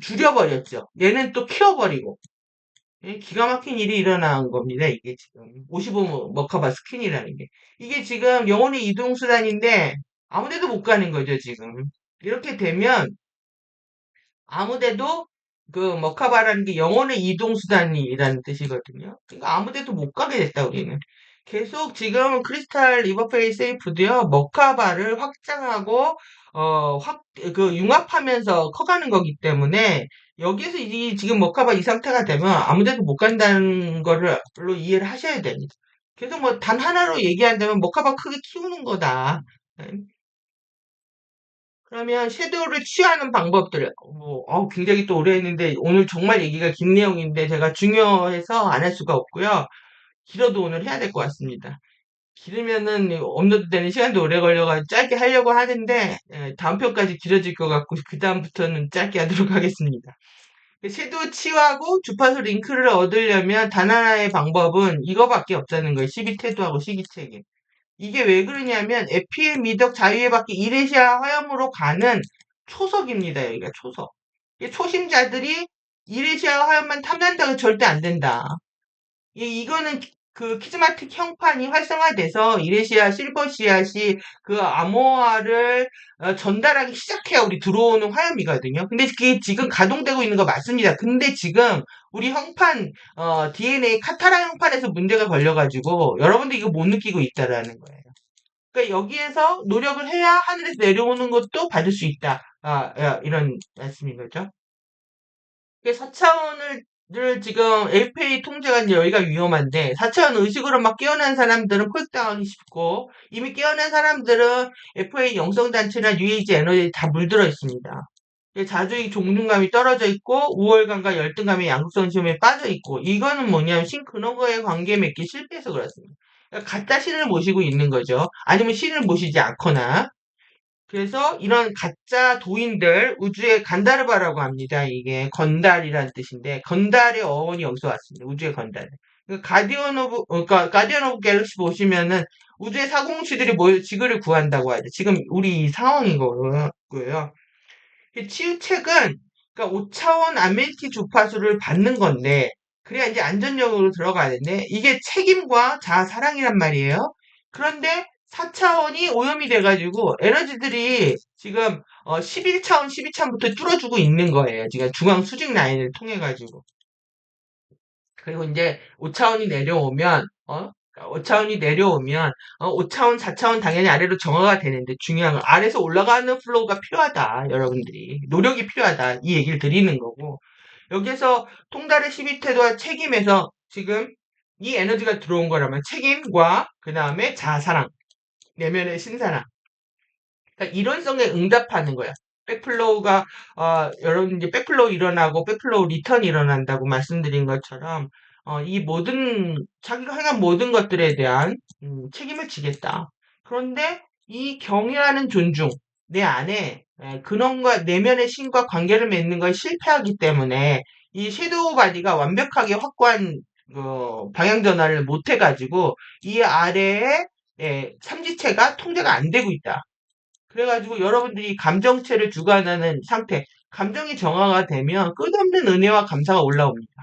줄여버렸죠. 얘는 또 키워버리고. 기가 막힌 일이 일어난 겁니다. 이게 지금 55 머카바 스킨이라는 게. 이게 지금 영혼의 이동수단인데 아무데도 못 가는 거죠, 지금. 이렇게 되면 아무데도 그 머카바라는 게 영혼의 이동수단이라는 뜻이거든요. 그러니까 아무데도 못 가게 됐다, 우리는. 계속 지금 크리스탈 리버페이 세이프도요, 머카바를 확장하고, 융합하면서 커가는 거기 때문에, 여기에서 지금 머카바 이 상태가 되면 아무데도 못 간다는 거로 이해를 하셔야 됩니다. 계속 뭐 단 하나로 얘기한다면 머카바 크게 키우는 거다. 네. 그러면 섀도우를 취하는 방법들, 굉장히 또 오래 했는데, 오늘 정말 얘기가 긴 내용인데, 제가 중요해서 안 할 수가 없고요. 길어도 오늘 해야 될 것 같습니다. 길으면은 업로드 되는 시간도 오래 걸려가지고 짧게 하려고 하는데, 다음 편까지 길어질 것 같고, 그다음부터는 짧게 하도록 하겠습니다. 섀도우 치유하고 주파수 링크를 얻으려면 단 하나의 방법은 이거밖에 없다는 거예요. 시기태도하고 시기체계. 이게 왜 그러냐면 FM 미덕 자유의 밖에 이레시아 화염으로 가는 초석입니다. 여기가 초석. 이 초심자들이 이레시아 화염만 탐난다고 절대 안 된다. 이거는 그 키즈마틱 형판이 활성화돼서 이레시아 실버씨앗이 그 암호화를 전달하기 시작해야 우리 들어오는 화염이거든요. 근데 그게 지금 가동되고 있는 거 맞습니다. 근데 지금 우리 형판 DNA 카타라 형판에서 문제가 걸려가지고 여러분들 이거 못 느끼고 있다라는 거예요. 그러니까 여기에서 노력을 해야 하늘에서 내려오는 것도 받을 수 있다. 이런 말씀인 거죠. 4차원을 지금 LPA 통제가 이제 여기가 위험한데 4차원 의식으로 막 깨어난 사람들은 포획당하기 쉽고 이미 깨어난 사람들은 FA 영성단체나 UAG 에너지에 다 물들어 있습니다. 자주의 종중감이 떨어져 있고 우월감과 열등감의 양극성 시험에 빠져 있고 이거는 뭐냐면 신근원과의 관계 맺기 실패해서 그렇습니다. 그러니까 가짜 신을 모시고 있는 거죠. 아니면 신을 모시지 않거나 그래서 이런 가짜 도인들 우주의 간다르바라고 합니다. 이게 건달이라는 뜻인데 건달의 어원이 여기서 왔습니다. 우주의 건달. 그러니까 가디언 오브 갤럭시 보시면은 우주의 사공치들이 모여 지구를 구한다고 하죠. 지금 우리 이 상황인 거고요. 치유책은 그러니까 5차원 아메니티 주파수를 받는 건데 그래야 이제 안전역으로 들어가는데 이게 책임과 자아사랑이란 말이에요. 그런데 4차원이 오염이 돼가지고 에너지들이 지금 11차원, 12차원부터 뚫어주고 있는 거예요. 지금 중앙 수직 라인을 통해 가지고. 그리고 이제 5차원이 내려오면 5차원이 내려오면 5차원, 4차원 당연히 아래로 정화가 되는데 중요한 건 아래에서 올라가는 플로우가 필요하다. 여러분들이 노력이 필요하다. 이 얘기를 드리는 거고 여기에서 통달의 12태도와 책임에서 지금 이 에너지가 들어온 거라면 책임과 그 다음에 자아사랑, 내면의 신사랑 그러니까 이론성에 응답하는 거야. 백플로우가 여러분 이제 백플로우 일어나고 백플로우 리턴이 일어난다고 말씀드린 것처럼 이 모든 자기가 행한 모든 것들에 대한 책임을 지겠다. 그런데 이 경외하는 존중 내 안에 근원과 내면의 신과 관계를 맺는 것에 실패하기 때문에 이 섀도우 바디가 완벽하게 확고한 방향 전환을 못 해가지고 이 아래에 삼지체가 통제가 안 되고 있다. 그래가지고 여러분들이 감정체를 주관하는 상태, 감정이 정화가 되면 끝없는 은혜와 감사가 올라옵니다.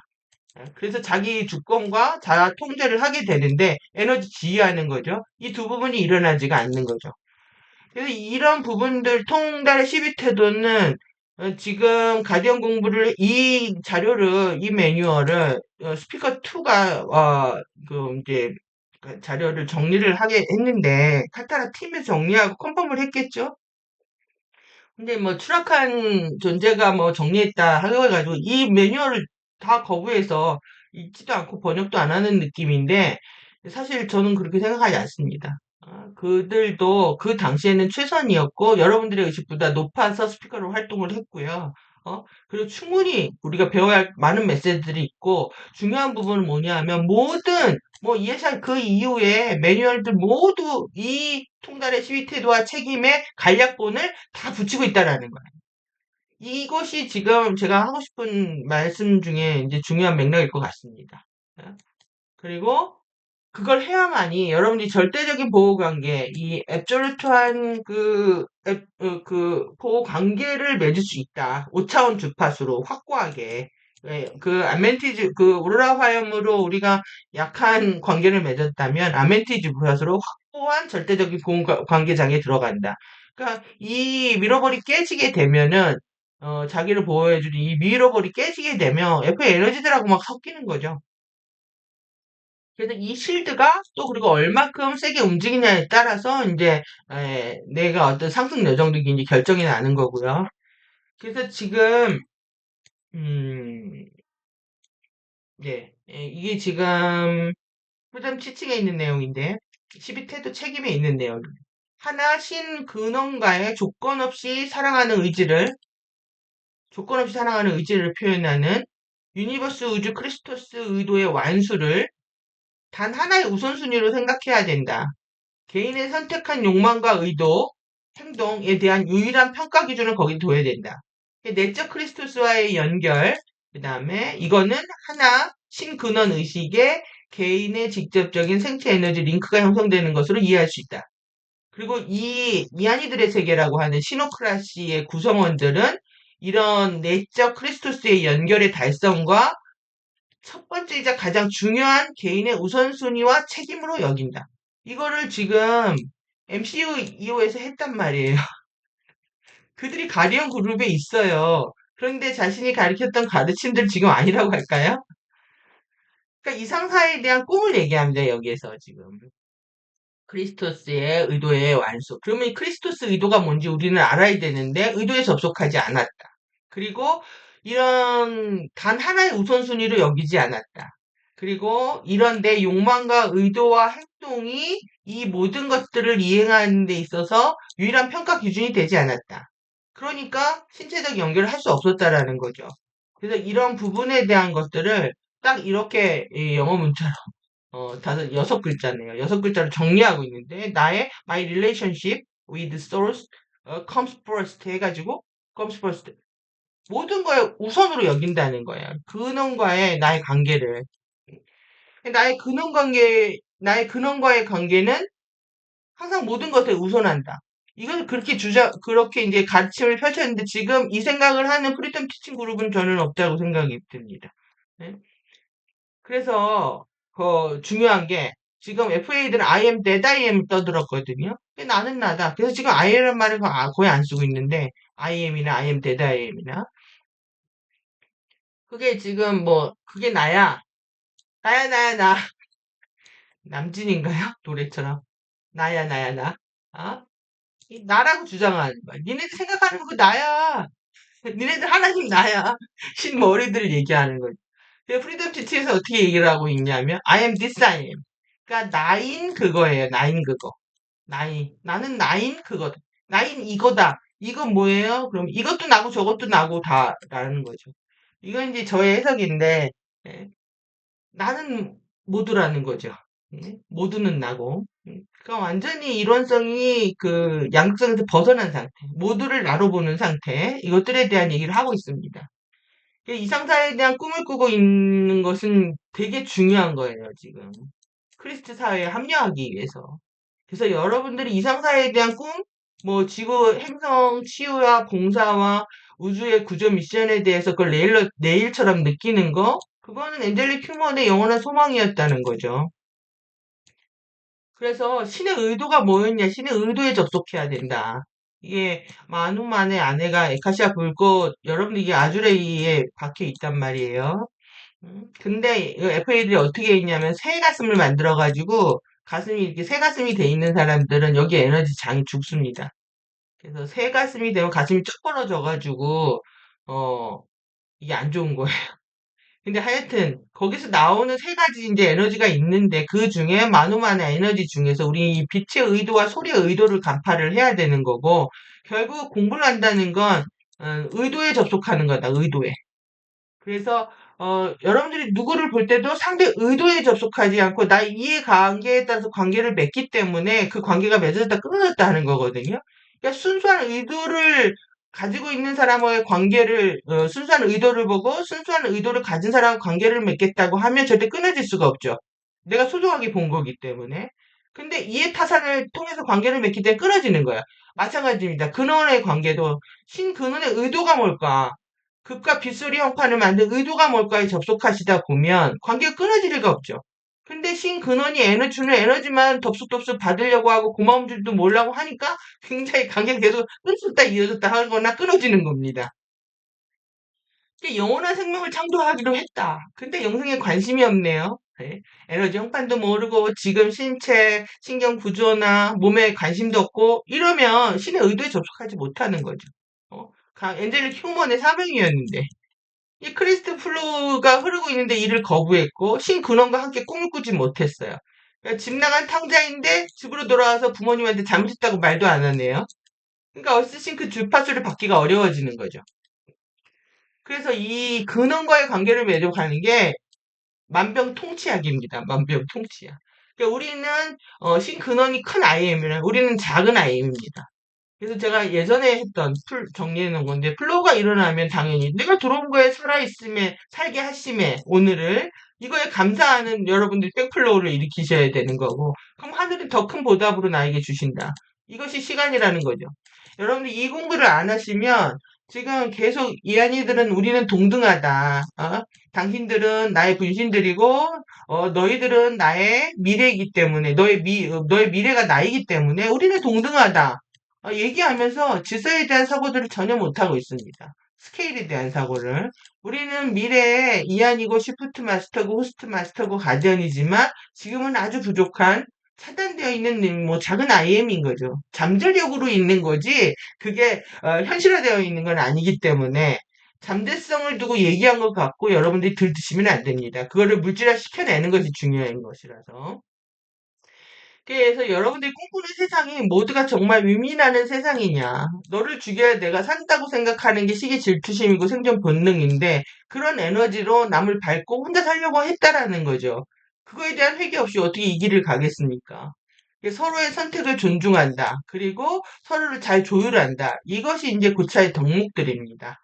그래서 자기 주권과 자아 통제를 하게 되는데 에너지 지휘하는 거죠. 이 두 부분이 일어나지가 않는 거죠. 그래서 이런 부분들 통달의 12태도는 지금 가디언 공부를 이 자료를 이 매뉴얼을 스피커 2가 그 이제 그 자료를 정리를 하게 했는데 카타라 팀에서 정리하고 컨펌을 했겠죠. 근데 뭐 추락한 존재가 뭐 정리했다 하고 해가지고 이 매뉴얼을 다 거부해서 읽지도 않고 번역도 안 하는 느낌인데 사실 저는 그렇게 생각하지 않습니다. 그들도 그 당시에는 최선이었고 여러분들의 의식보다 높아서 스피커로 활동을 했고요. 그리고 충분히 우리가 배워야 할 많은 메시지들이 있고 중요한 부분은 뭐냐 하면 모든 뭐 예산 그 이후에 매뉴얼들 모두 이 통달의 시위 태도와 책임의 간략본을 다 붙이고 있다라는 거예요. 이것이 지금 제가 하고 싶은 말씀 중에 이제 중요한 맥락일 것 같습니다. 그리고 그걸 해야만이 여러분들이 절대적인 보호 관계, 이 앱졸루트한 그 보호 관계를 맺을 수 있다. 5차원 주파수로 확고하게. 그 아멘티즈, 그 오로라 화염으로 우리가 약한 관계를 맺었다면 아멘티즈 주파수로 확고한 절대적인 보호 관계장에 들어간다. 그러니까 이 밀어버리 깨지게 되면은 자기를 보호해주는 이 밀어버리 깨지게 되면 F 에너지들하고 막 섞이는 거죠. 그래서 이 실드가 또 그리고 얼마큼 세게 움직이냐에 따라서 이제 내가 어떤 상승 여정도 이제 결정이 나는 거고요. 그래서 지금 음, 이게 지금 프리덤 치칭에 있는 내용인데 12태도 책임에 있는 내용. 하나 신 근원과의 조건 없이 사랑하는 의지를 표현하는 유니버스 우주 크리스토스 의도의 완수를 단 하나의 우선순위로 생각해야 된다. 개인의 선택한 욕망과 의도, 행동에 대한 유일한 평가 기준을 거기 둬야 된다. 내적 크리스토스와의 연결, 그 다음에 이거는 하나 신근원 의식의 개인의 직접적인 생체 에너지 링크가 형성되는 것으로 이해할 수 있다. 그리고 이 이한이들의 세계라고 하는 시노크라시의 구성원들은 이런 내적 크리스토스의 연결의 달성과 첫 번째이자 가장 중요한 개인의 우선순위와 책임으로 여긴다. 이거를 지금 MCU 2호에서 했단 말이에요. 그들이 가디언 그룹에 있어요. 그런데 자신이 가르쳤던 가르침들 지금 아니라고 할까요? 그러니까 이상사에 대한 꿈을 얘기합니다, 여기에서 지금. 크리스토스의 의도의 완수. 그러면 이 크리스토스 의도가 뭔지 우리는 알아야 되는데 의도에 접속하지 않았다. 그리고 이런 단 하나의 우선순위로 여기지 않았다. 그리고 이런 내 욕망과 의도와 행동이 이 모든 것들을 이행하는 데 있어서 유일한 평가 기준이 되지 않았다. 그러니까 신체적 연결을 할 수 없었다라는 거죠. 그래서 이런 부분에 대한 것들을 딱 이렇게 이 영어 문자로 다섯 여섯 글자네요. 여섯 글자로 정리하고 있는데 나의 my relationship with source comes first 해가지고 comes first 모든 거에 우선으로 여긴다는 거예요. 근원과의 나의 관계를 나의 근원과의 관계는 항상 모든 것을 우선한다. 이걸 그렇게 그렇게 이제 가르침을 펼쳤는데 지금 이 생각을 하는 프리덤 티칭 그룹은 저는 없다고 생각이 듭니다. 네? 그래서 중요한 게 지금 FA들은 I am that I am 떠들었거든요. 근데 나는 나다. 그래서 지금 I am이라는 말을 거의 안 쓰고 있는데 I am이나 I am that I am이나 그게 지금 뭐 그게 나야. 나야 나야 나. 남진인가요? 노래처럼. 나야 나야 나. 어? 이 나라고 주장하는 거야. 니네들 생각하는 거 나야. 니네들 하나님 나야. 신머리들 얘기하는 거지. 프리덤 치치에서 어떻게 얘기를 하고 있냐면 I am this I am. 그러니까 나인 그거예요. 나인 그거. 나는 나인 그거다. 나인 이거다. 이건 뭐예요? 그럼 이것도 나고 저것도 나고 다라는 거죠. 이건 이제 저의 해석인데 예. 나는 모두라는 거죠. 예. 모두는 나고. 그러니까 완전히 이론성이 그 양극성에서 벗어난 상태. 모두를 나로 보는 상태. 이것들에 대한 얘기를 하고 있습니다. 이상사에 대한 꿈을 꾸고 있는 것은 되게 중요한 거예요, 지금. 크리스트 사회에 합류하기 위해서. 그래서 여러분들이 이상사회에 대한 꿈, 뭐 지구 행성 치유와 봉사와 우주의 구조 미션에 대해서 그걸 내일처럼 느끼는 거, 그거는 엔젤릭 휴먼의 영원한 소망이었다는 거죠. 그래서 신의 의도가 뭐였냐? 신의 의도에 접속해야 된다. 이게 마누만의 아내가 에카시아 불꽃, 여러분들 이게 아주레이에 박혀 있단 말이에요. 근데 FA들이 어떻게 했냐면 새 가슴을 만들어가지고 가슴이 이렇게 새 가슴이 돼 있는 사람들은 여기 에너지 장이 죽습니다. 그래서 새 가슴이 되면 가슴이 쩍 벌어져가지고 어 이게 안 좋은 거예요. 근데 하여튼 거기서 나오는 세 가지 이제 에너지가 있는데 그 중에 마누마의 에너지 중에서 우리 이 빛의 의도와 소리의 의도를 간파를 해야 되는 거고 결국 공부를 한다는 건 의도에 접속하는 거다. 의도에. 그래서 여러분들이 누구를 볼 때도 상대 의도에 접속하지 않고 나의 이해관계에 따라서 관계를 맺기 때문에 그 관계가 맺어졌다 끊어졌다 하는 거거든요. 그러니까 순수한 의도를 가지고 있는 사람과의 관계를 순수한 의도를 보고 순수한 의도를 가진 사람과 관계를 맺겠다고 하면 절대 끊어질 수가 없죠. 내가 소중하게 본 거기 때문에. 근데 이해타산을 통해서 관계를 맺기 때문에 끊어지는 거야. 마찬가지입니다. 근원의 관계도 신근원의 의도가 뭘까? 극과 빗소리 형판을 만든 의도가 뭘까에 접속하시다 보면 관계가 끊어질 리가 없죠. 근데 신근원이 주는 에너지만 덥석덥석 받으려고 하고 고마운 줄도 모르려고 하니까 굉장히 관계가 계속 끊어졌다 이어졌다 하거나 끊어지는 겁니다. 영원한 생명을 창조하기로 했다. 근데 영생에 관심이 없네요. 네. 에너지 형판도 모르고 지금 신체, 신경 구조나 몸에 관심도 없고 이러면 신의 의도에 접속하지 못하는 거죠. 엔젤릭 휴먼의 사명이었는데. 이 크리스트 플로우가 흐르고 있는데 이를 거부했고 신근원과 함께 꿈을 꾸지 못했어요. 그러니까 집 나간 탕자인데 집으로 돌아와서 부모님한테 잘못했다고 말도 안 하네요. 그러니까 어쌔신 그 주파수를 받기가 어려워지는 거죠. 그래서 이 근원과의 관계를 맺어가는 게 만병통치약입니다. 만병통치약. 그러니까 우리는 신근원이 큰 IM이라 우리는 작은 IM입니다. 그래서 제가 예전에 했던 정리해 놓은 건데 플로우가 일어나면 당연히 내가 들어온 거에 살아있음에 살게 하심에 오늘을 이거에 감사하는 여러분들이 백플로우를 일으키셔야 되는 거고 그럼 하늘은 더 큰 보답으로 나에게 주신다. 이것이 시간이라는 거죠. 여러분들 이 공부를 안 하시면 지금 계속 이한이들은 우리는 동등하다. 당신들은 나의 분신들이고 너희들은 나의 미래이기 때문에 너의 미래가 나이기 때문에 우리는 동등하다. 얘기하면서 질서에 대한 사고들을 전혀 못하고 있습니다. 스케일에 대한 사고를. 우리는 미래에 이안이고 시프트 마스터고 호스트 마스터고 가디언이지만 지금은 아주 부족한 차단되어 있는 뭐 작은 IM인 거죠. 잠재력으로 있는 거지 그게 현실화되어 있는 건 아니기 때문에 잠재성을 두고 얘기한 것 같고 여러분들이 들드시면 안 됩니다. 그거를 물질화 시켜내는 것이 중요한 것이라서. 그래서 여러분들이 꿈꾸는 세상이 모두가 정말 의미나는 세상이냐. 너를 죽여야 내가 산다고 생각하는 게 시기 질투심이고 생존 본능인데 그런 에너지로 남을 밟고 혼자 살려고 했다라는 거죠. 그거에 대한 회개 없이 어떻게 이 길을 가겠습니까? 서로의 선택을 존중한다. 그리고 서로를 잘 조율한다. 이것이 이제 고차의 덕목들입니다.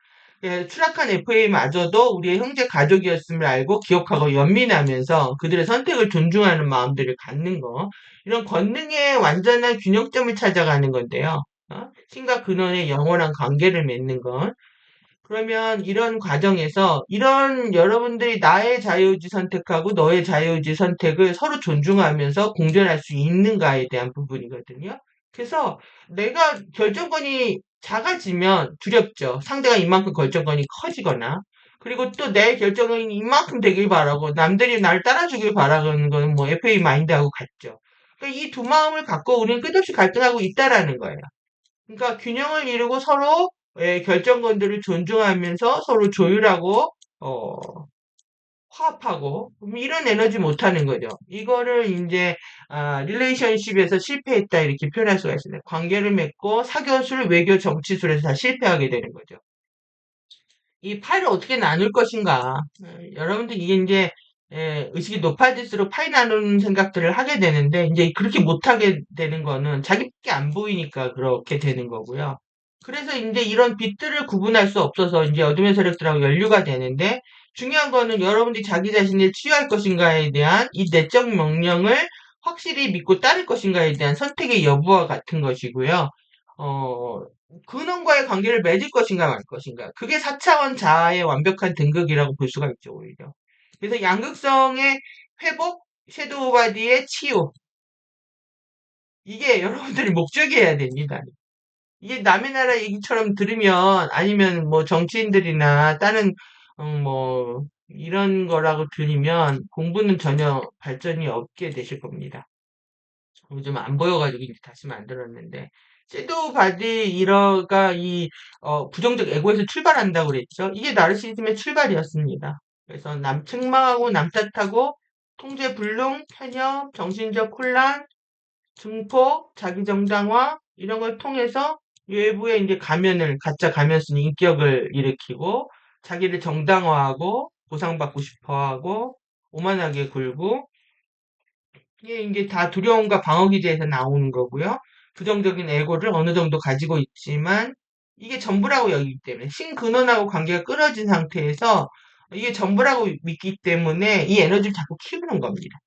추락한 FA마저도 우리의 형제 가족이었음을 알고 기억하고 연민하면서 그들의 선택을 존중하는 마음들을 갖는 거. 이런 권능의 완전한 균형점을 찾아가는 건데요. 신과 근원의 영원한 관계를 맺는 것. 그러면 이런 과정에서 이런 여러분들이 나의 자유의지 선택하고 너의 자유의지 선택을 서로 존중하면서 공존할 수 있는가에 대한 부분이거든요. 그래서 내가 결정권이 작아지면 두렵죠. 상대가 이만큼 결정권이 커지거나. 그리고 또 내 결정은 이만큼 되길 바라고 남들이 날 따라주길 바라는 거는 뭐 FA 마인드하고 같죠. 그러니까 이 두 마음을 갖고 우리는 끝없이 갈등하고 있다라는 거예요. 그러니까 균형을 이루고 서로의 결정권들을 존중하면서 서로 조율하고 어, 화합하고 이런 에너지 못하는 거죠. 이거를 이제 릴레이션십에서 실패했다 이렇게 표현할 수가 있습니다. 관계를 맺고 사교술, 외교, 정치술에서 다 실패하게 되는 거죠. 이 파일을 어떻게 나눌 것인가. 여러분들 이게 이제 의식이 높아질수록 파일 나누는 생각들을 하게 되는데 이제 그렇게 못하게 되는 거는 자기밖에 안 보이니까 그렇게 되는 거고요. 그래서 이제 이런 빛들을 구분할 수 없어서 이제 어둠의 세력들하고 연류가 되는데 중요한 거는 여러분들이 자기 자신을 치유할 것인가에 대한 이 내적 명령을 확실히 믿고 따를 것인가에 대한 선택의 여부와 같은 것이고요. 어, 근원과의 관계를 맺을 것인가 말 것인가. 그게 4차원 자아의 완벽한 등극이라고 볼 수가 있죠, 오히려. 그래서 양극성의 회복, 섀도우 바디의 치유. 이게 여러분들이 목적이어야 됩니다. 이게 남의 나라 얘기처럼 들으면 아니면 뭐 정치인들이나 다른 뭐 이런 거라고 들으면 공부는 전혀 발전이 없게 되실 겁니다. 요즘 안 보여가지고 이제 다시 만들었는데 섀도우 바디 일어가 이 부정적 에고에서 출발한다고 그랬죠. 이게 나르시즘의 출발이었습니다. 그래서 남 책망하고 남 탓하고 통제 불능, 편협, 정신적 혼란, 증폭, 자기 정당화 이런 걸 통해서 외부에 이제 가짜 가면 쓰는 인격을 일으키고 자기를 정당화하고 보상받고 싶어하고 오만하게 굴고 이게 이제 다 두려움과 방어 기제에서 나오는 거고요. 부정적인 에고를 어느 정도 가지고 있지만 이게 전부라고 여기기 때문에 신근원하고 관계가 끊어진 상태에서 이게 전부라고 믿기 때문에 이 에너지를 자꾸 키우는 겁니다.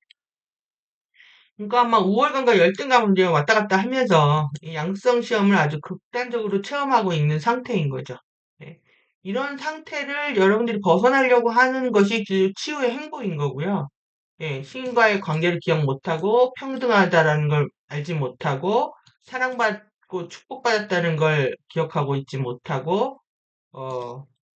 그러니까 막 우월감과 열등감을 이제 왔다 갔다 하면서 이 양성 시험을 아주 극단적으로 체험하고 있는 상태인 거죠. 네. 이런 상태를 여러분들이 벗어나려고 하는 것이 그 치유의 행보인 거고요. 예, 시인과의 관계를 기억 못하고 평등하다라는 걸 알지 못하고 사랑받고 축복받았다는 걸 기억하고 있지 못하고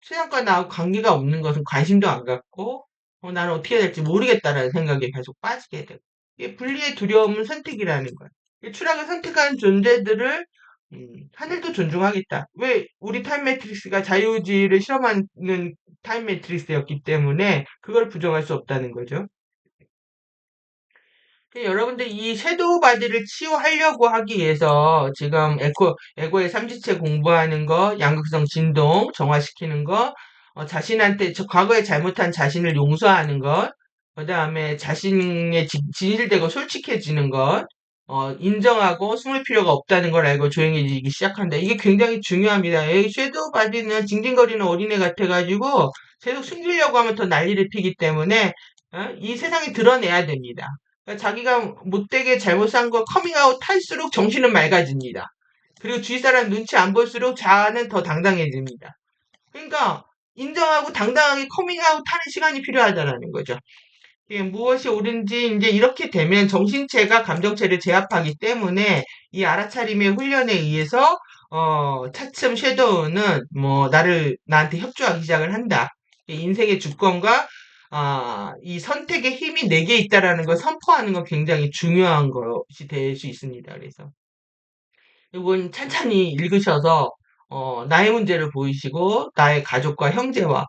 세상과 나하고 관계가 없는 것은 관심도 안 갖고 나는 어떻게 해야 될지 모르겠다라는 생각에 계속 빠지게 되고 이게 분리의 두려움은 선택이라는 거예요. 이 추락을 선택한 존재들을 하늘도 존중하겠다. 왜 우리 타임 매트릭스가 자유주의를 실험하는 타임 매트릭스였기 때문에 그걸 부정할 수 없다는 거죠. 여러분들 이 섀도우 바디를 치유하려고 하기 위해서 지금 에고의 삼지체 공부하는 거, 양극성 진동 정화시키는 거, 자신한테 과거에 잘못한 자신을 용서하는 것, 그 다음에 자신의 진실되고 솔직해지는 것, 인정하고 숨을 필요가 없다는 걸 알고 조용해지기 시작한다. 이게 굉장히 중요합니다. 이 섀도우 바디는 징징거리는 어린애 같아가지고 계속 숨기려고 하면 더 난리를 피기 때문에 이 세상에 드러내야 됩니다. 그러니까 자기가 못되게 잘못 산 거 커밍아웃 할수록 정신은 맑아집니다. 그리고 주위 사람 눈치 안 볼수록 자아는 더 당당해집니다. 그러니까 인정하고 당당하게 커밍아웃 하는 시간이 필요하다는 거죠. 이게 무엇이 옳은지 이제 이렇게 되면 정신체가 감정체를 제압하기 때문에 이 알아차림의 훈련에 의해서 차츰 섀도우는 뭐 나한테 협조하기 시작을 한다. 인생의 주권과 이 선택의 힘이 내게 있다라는 걸 선포하는 건 굉장히 중요한 것이 될 수 있습니다. 그래서 이건 찬찬히 읽으셔서 나의 문제를 보이시고 나의 가족과 형제와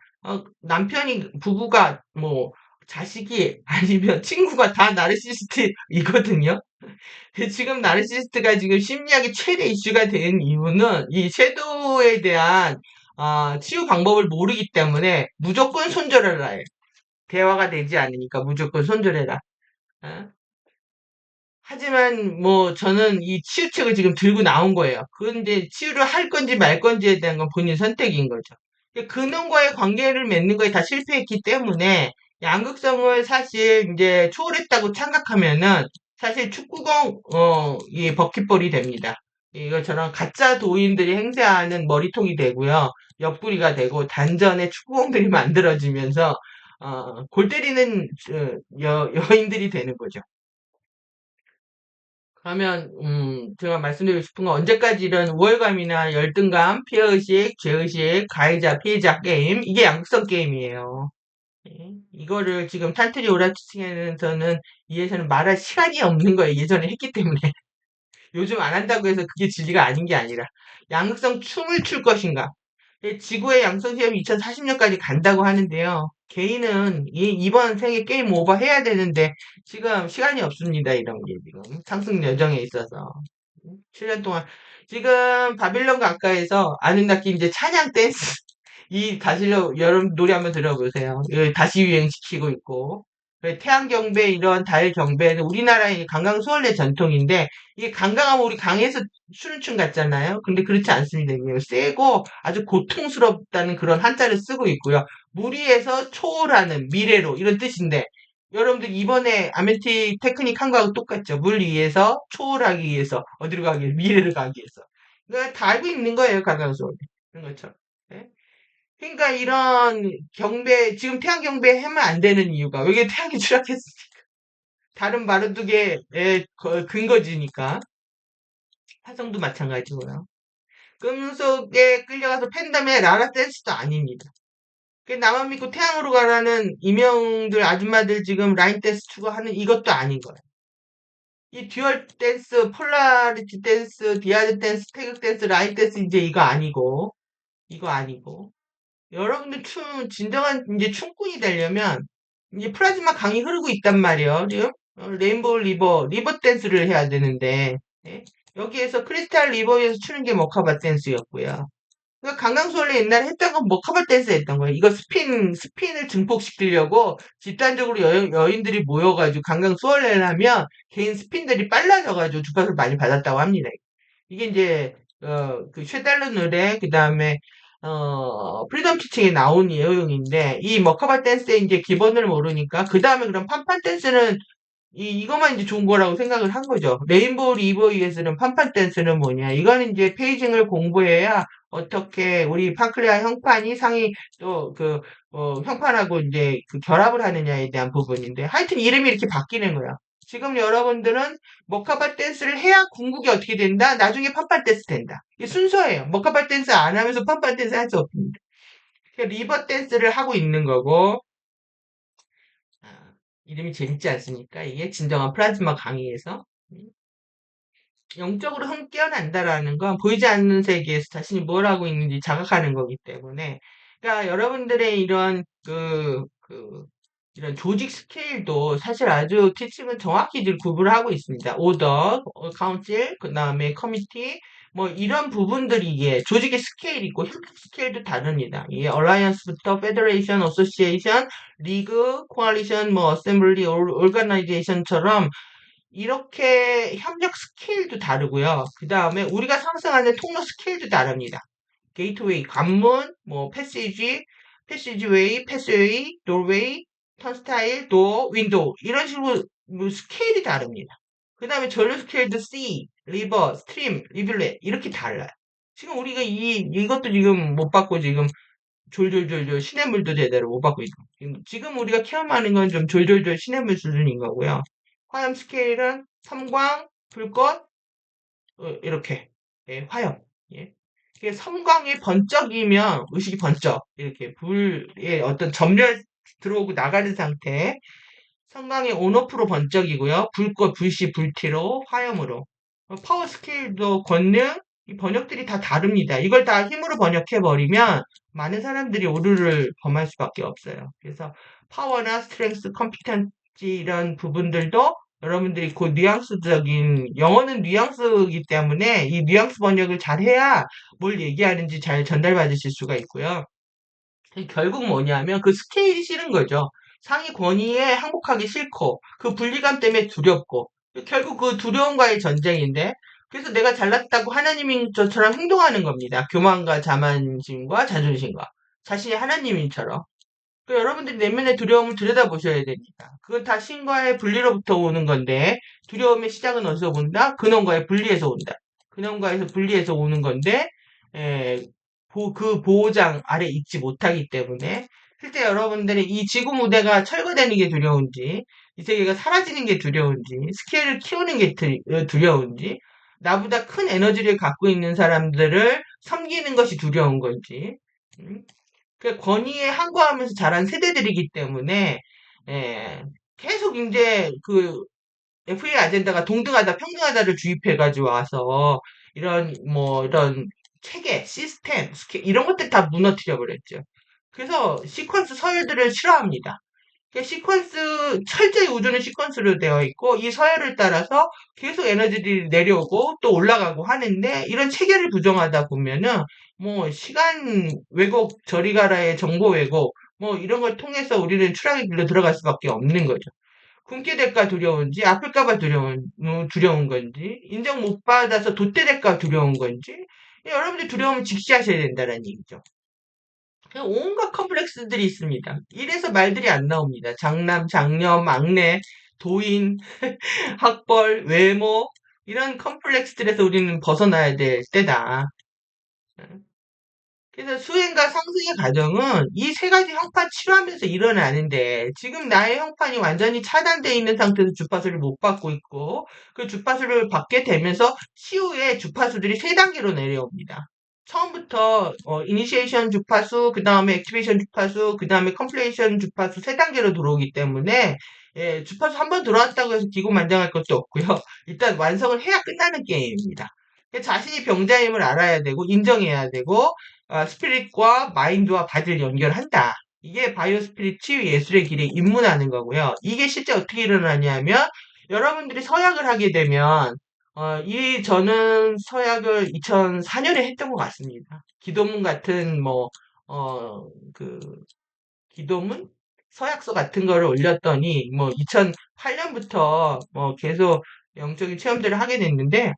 남편이 부부가 뭐 자식이 아니면 친구가 다 나르시시스트이거든요. 지금 나르시시스트가 지금 심리학의 최대 이슈가 된 이유는 이 섀도우에 대한 치유 방법을 모르기 때문에 무조건 손절해라 해. 대화가 되지 않으니까 무조건 손절해라. 어? 하지만 뭐 저는 이 치유책을 지금 들고 나온 거예요. 그런데 치유를 할 건지 말 건지에 대한 건 본인 선택인 거죠. 근원과의 관계를 맺는 거에 다 실패했기 때문에 양극성을 사실 이제 초월했다고 착각하면은 사실 축구공 이 버킷볼이 됩니다. 이것처럼 가짜 도인들이 행세하는 머리통이 되고요. 옆구리가 되고 단전에 축구공들이 만들어지면서 골 때리는 여인들이 되는 거죠. 그러면 제가 말씀드리고 싶은 건 언제까지 이런 우월감이나 열등감, 피해의식, 죄의식, 가해자, 피해자 게임 이게 양극성 게임이에요. 예, 이거를 지금 탄트리 오라치층에서는 이에서는 말할 시간이 없는 거예요. 예전에 했기 때문에. 요즘 안 한다고 해서 그게 진리가 아닌 게 아니라 양극성 춤을 출 것인가. 지구의 양성 시험이 2040년까지 간다고 하는데요. 개인은 이번 생에 게임 오버 해야 되는데 지금 시간이 없습니다. 이런 게 지금 상승 여정에 있어서 7년 동안 지금 바빌론 가까이서 아는답게 이제 찬양 댄스 이 다시로 여러분 노래 한번 들어보세요. 이거 다시 유행시키고 있고 태양 경배 이런 달 경배는 우리나라의 강강 수월래 전통인데 이게 강강하면 우리 강에서 추는 춤 같잖아요. 근데 그렇지 않습니다. 이게 세고 아주 고통스럽다는 그런 한자를 쓰고 있고요. 무리에서 초월하는 미래로 이런 뜻인데 여러분들 이번에 아멘티 테크닉 한 거하고 똑같죠. 물 위에서 초월하기 위해서 어디로 가기 위해서 미래를 가기 위해서. 그러니까 다 알고 있는 거예요, 강강수원. 그런 것처럼. 네? 그러니까 이런 경배 지금 태양 경배 하면 안 되는 이유가 여기 태양이 추락했으니까 다른 마르둑의 근거지니까 화성도 마찬가지고요. 금속에 끌려가서 팬덤의 라라 댄스도 아닙니다. 그 나만 믿고 태양으로 가라는 이명들 아줌마들 지금 라인 댄스 추구하는 이것도 아닌 거예요. 이 듀얼 댄스, 폴라리티 댄스, 디아드 댄스, 태극 댄스, 라인 댄스 이제 이거 아니고 여러분들 진정한 이제 춤꾼이 되려면 이제 플라즈마 강이 흐르고 있단 말이에요. 지금 레인보우 리버 댄스를 해야 되는데 예? 여기에서 크리스탈 리버에서 추는 게 머카바 댄스였고요. 그러니까 강강수 원래 옛날에 했던 건 머카바 댄스 했던 거예요. 이거 스핀을 증폭시키려고 집단적으로 여인들이 모여가지고 강강수 원래를 하면 개인 스핀들이 빨라져가지고 주파수를 많이 받았다고 합니다. 이게 이제 그 쉐달르 노래 그다음에 프리덤 티칭에 나온 내용인데 이 머카바 댄스의 이제 기본을 모르니까 그 다음에 그럼 판판 댄스는 이것만 이제 좋은 거라고 생각을 한 거죠. 레인보우 리버이에서는 판판 댄스는 뭐냐? 이거는 이제 페이징을 공부해야 어떻게 우리 판클레아 형판이 상이 또 형판하고 이제 그 결합을 하느냐에 대한 부분인데 하여튼 이름이 이렇게 바뀌는 거야. 지금 여러분들은 머카바 댄스를 해야 궁극이 어떻게 된다? 나중에 판판 댄스 된다. 이게 순서예요. 머카바 댄스 안 하면서 판판 댄스 할 수 없습니다. 그러니까 리버 댄스를 하고 있는 거고 아, 이름이 재밌지 않습니까? 이게 진정한 플라즈마 강의에서 영적으로 깨어난다라는 건 보이지 않는 세계에서 자신이 뭘 하고 있는지 자각하는 거기 때문에 그러니까 여러분들의 이런 조직 스케일도 사실 아주 티칭은 정확히 구분을 하고 있습니다. 오더, 카운슬, 그 다음에 커미티, 뭐 이런 부분들이 이게 조직의 스케일이 있고 협력 스케일도 다릅니다. 이게 얼라이언스부터 페더레이션, 어소시에이션, 리그, 코알리션, 뭐 어셈블리, 오르가나이제이션처럼 이렇게 협력 스케일도 다르고요. 그 다음에 우리가 상상하는 통로 스케일도 다릅니다. 게이트웨이, 관문, 뭐 패시지웨이, 패스웨이, 도어웨이, 턴스타일, 도어, 윈도우 이런 식으로 뭐 스케일이 다릅니다. 그 다음에 전류 스케일도 C, 리버, 스트림, 리뷰렛 이렇게 달라요. 지금 우리가 이것도 지금 못 받고 지금 졸졸졸졸 시냇물도 제대로 못 받고 있고 지금 우리가 체험하는 건 좀 졸졸졸 시냇물 수준인 거고요. 화염 스케일은 섬광, 불꽃, 이렇게 예, 화염. 예. 이게 섬광이 번쩍이면 의식이 번쩍 이렇게 불에 어떤 전멸 들어오고 나가는 상태. 섬광이 온오프로 번쩍이고요. 불꽃, 불씨, 불티로 화염으로. 파워 스케일도 권능, 이 번역들이 다 다릅니다. 이걸 다 힘으로 번역해 버리면 많은 사람들이 오류를 범할 수밖에 없어요. 그래서 파워나 스트렝스, 컴피턴지 이런 부분들도 여러분들이 그 뉘앙스적인 영어는 뉘앙스이기 때문에 이 뉘앙스 번역을 잘 해야 뭘 얘기하는지 잘 전달받으실 수가 있고요. 결국 뭐냐면 그 스케일이 싫은 거죠. 상위 권위에 항복하기 싫고 그 분리감 때문에 두렵고 결국 그 두려움과의 전쟁인데 그래서 내가 잘났다고 하나님인 저처럼 행동하는 겁니다. 교만과 자만심과 자존심과 자신이 하나님인처럼 여러분들이 내면의 두려움을 들여다보셔야 됩니다. 그건 다 신과의 분리로부터 오는 건데 두려움의 시작은 어디서 온다? 근원과의 분리에서 온다. 근원과에서 분리해서 오는 건데 에, 그 보호장 아래 있지 못하기 때문에 실제 여러분들이 이 지구 무대가 철거되는 게 두려운지 이 세계가 사라지는 게 두려운지 스케일을 키우는 게 두려운지 나보다 큰 에너지를 갖고 있는 사람들을 섬기는 것이 두려운 건지 그 권위에 항거하면서 자란 세대들이기 때문에 예, 계속 이제 그 FA 아젠다가 동등하다, 평등하다를 주입해가지고 와서 이런 체계, 시스템, 이런 것들 다 무너뜨려 버렸죠. 그래서 시퀀스 서열들을 싫어합니다. 시퀀스, 철저히 우주는 시퀀스로 되어 있고, 이 서열을 따라서 계속 에너지들이 내려오고 또 올라가고 하는데, 이런 체계를 부정하다 보면은, 뭐, 시간 왜곡, 저리 가라의 정보 왜곡, 뭐, 이런 걸 통해서 우리는 추락의 길로 들어갈 수밖에 없는 거죠. 굶게 될까 두려운지, 아플까봐 두려운 건지, 인정 못 받아서 돛대될까 두려운 건지, 여러분들이 두려움을 직시하셔야 된다는 얘기죠. 온갖 컴플렉스들이 있습니다. 이래서 말들이 안 나옵니다. 장남, 장녀, 막내, 도인, 학벌, 외모, 이런 컴플렉스들에서 우리는 벗어나야 될 때다. 그래서 수행과 상승의 과정은 이 세 가지 형판 치료하면서 일어나는데 지금 나의 형판이 완전히 차단되어 있는 상태에서 주파수를 못 받고 있고 그 주파수를 받게 되면서 치유의 주파수들이 세 단계로 내려옵니다. 처음부터 이니시에이션 주파수, 그 다음에 액티베이션 주파수, 그 다음에 컴플레이션 주파수 세 단계로 들어오기 때문에 예, 주파수 한 번 들어왔다고 해서 기고만장할 것도 없고요. 일단 완성을 해야 끝나는 게임입니다. 자신이 병자임을 알아야 되고 인정해야 되고 스피릿과 마인드와 바디를 연결한다. 이게 바이오 스피릿 치유 예술의 길에 입문하는 거고요. 이게 실제 어떻게 일어나냐면 여러분들이 서약을 하게 되면 저는 서약을 2004년에 했던 것 같습니다. 기도문 같은 그 기도문 서약서 같은 거를 올렸더니 2008년부터 계속 영적인 체험들을 하게 됐는데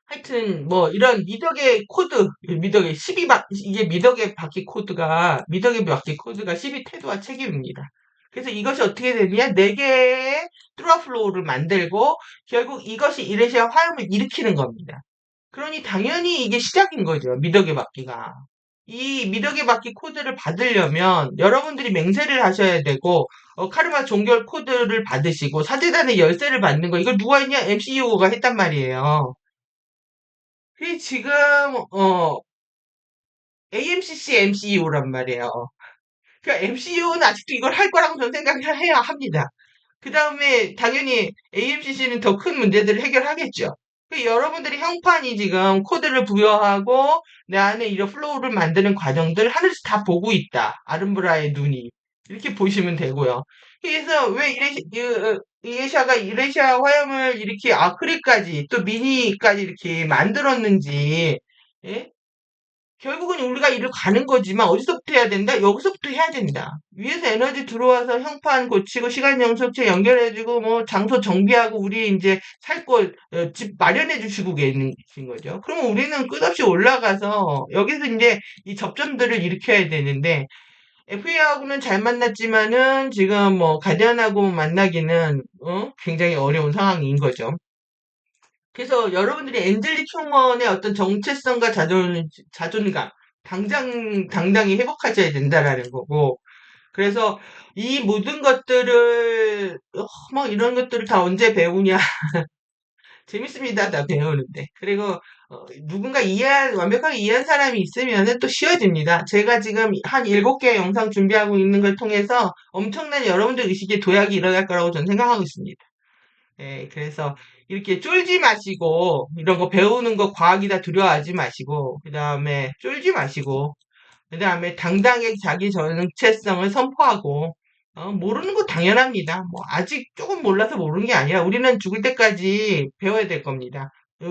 하여튼 이런 미덕의 코드, 미덕의 12 미덕의 바퀴 코드가 12 태도와 책임입니다. 그래서 이것이 어떻게 되느냐? 네 개의 트루아플로우를 만들고 결국 이것이 이레시아 화염을 일으키는 겁니다. 그러니 당연히 이게 시작인 거죠. 미덕의 바퀴가. 이 미덕의 바퀴 코드를 받으려면 여러분들이 맹세를 하셔야 되고 카르마 종결 코드를 받으시고 사제단의 열쇠를 받는 거 이걸 누가 했냐? MCU가 했단 말이에요. 그게 지금 AMCC MCU란 말이에요. 그러니까 MCU는 아직도 이걸 할 거라고 저는 생각을 해야 합니다. 그 다음에 당연히 AMCC는 더 큰 문제들을 해결하겠죠. 여러분들이 형판이 지금 코드를 부여하고 내 안에 이런 플로우를 만드는 과정들 하늘에서 다 보고 있다. 아름브라의 눈이. 이렇게 보시면 되고요. 그래서 왜 이레샤가 이레샤 화염을 이렇게 아크릴까지 또 미니까지 이렇게 만들었는지 예? 결국은 우리가 이를 가는 거지만 어디서부터 해야 된다? 여기서부터 해야 된다. 위에서 에너지 들어와서 형판 고치고 시간 영속체 연결해주고 장소 정비하고 우리 이제 살 곳, 집 마련해 주시고 계신 거죠. 그러면 우리는 끝없이 올라가서 여기서 이제 이 접점들을 일으켜야 되는데 FA하고는 잘 만났지만은 지금 가디언하고 만나기는 굉장히 어려운 상황인 거죠. 그래서 여러분들이 엔젤릭 휴먼의 어떤 정체성과 자존감, 당당히 회복하셔야 된다라는 거고, 그래서 이 모든 것들을, 이런 것들을 다 언제 배우냐. 재밌습니다, 다 배우는데. 그리고, 누군가 완벽하게 이해한 사람이 있으면은 또 쉬워집니다. 제가 지금 한 7개 영상 준비하고 있는 걸 통해서 엄청난 여러분들 의식의 도약이 일어날 거라고 저는 생각하고 있습니다. 예, 그래서 이렇게 쫄지 마시고, 이런 거 배우는 거 과학이다 두려워하지 마시고, 그 다음에 쫄지 마시고, 그 다음에 당당하게 자기 정체성을 선포하고, 모르는 거 당연합니다. 아직 조금 몰라서 모르는 게 아니라 우리는 죽을 때까지 배워야 될 겁니다.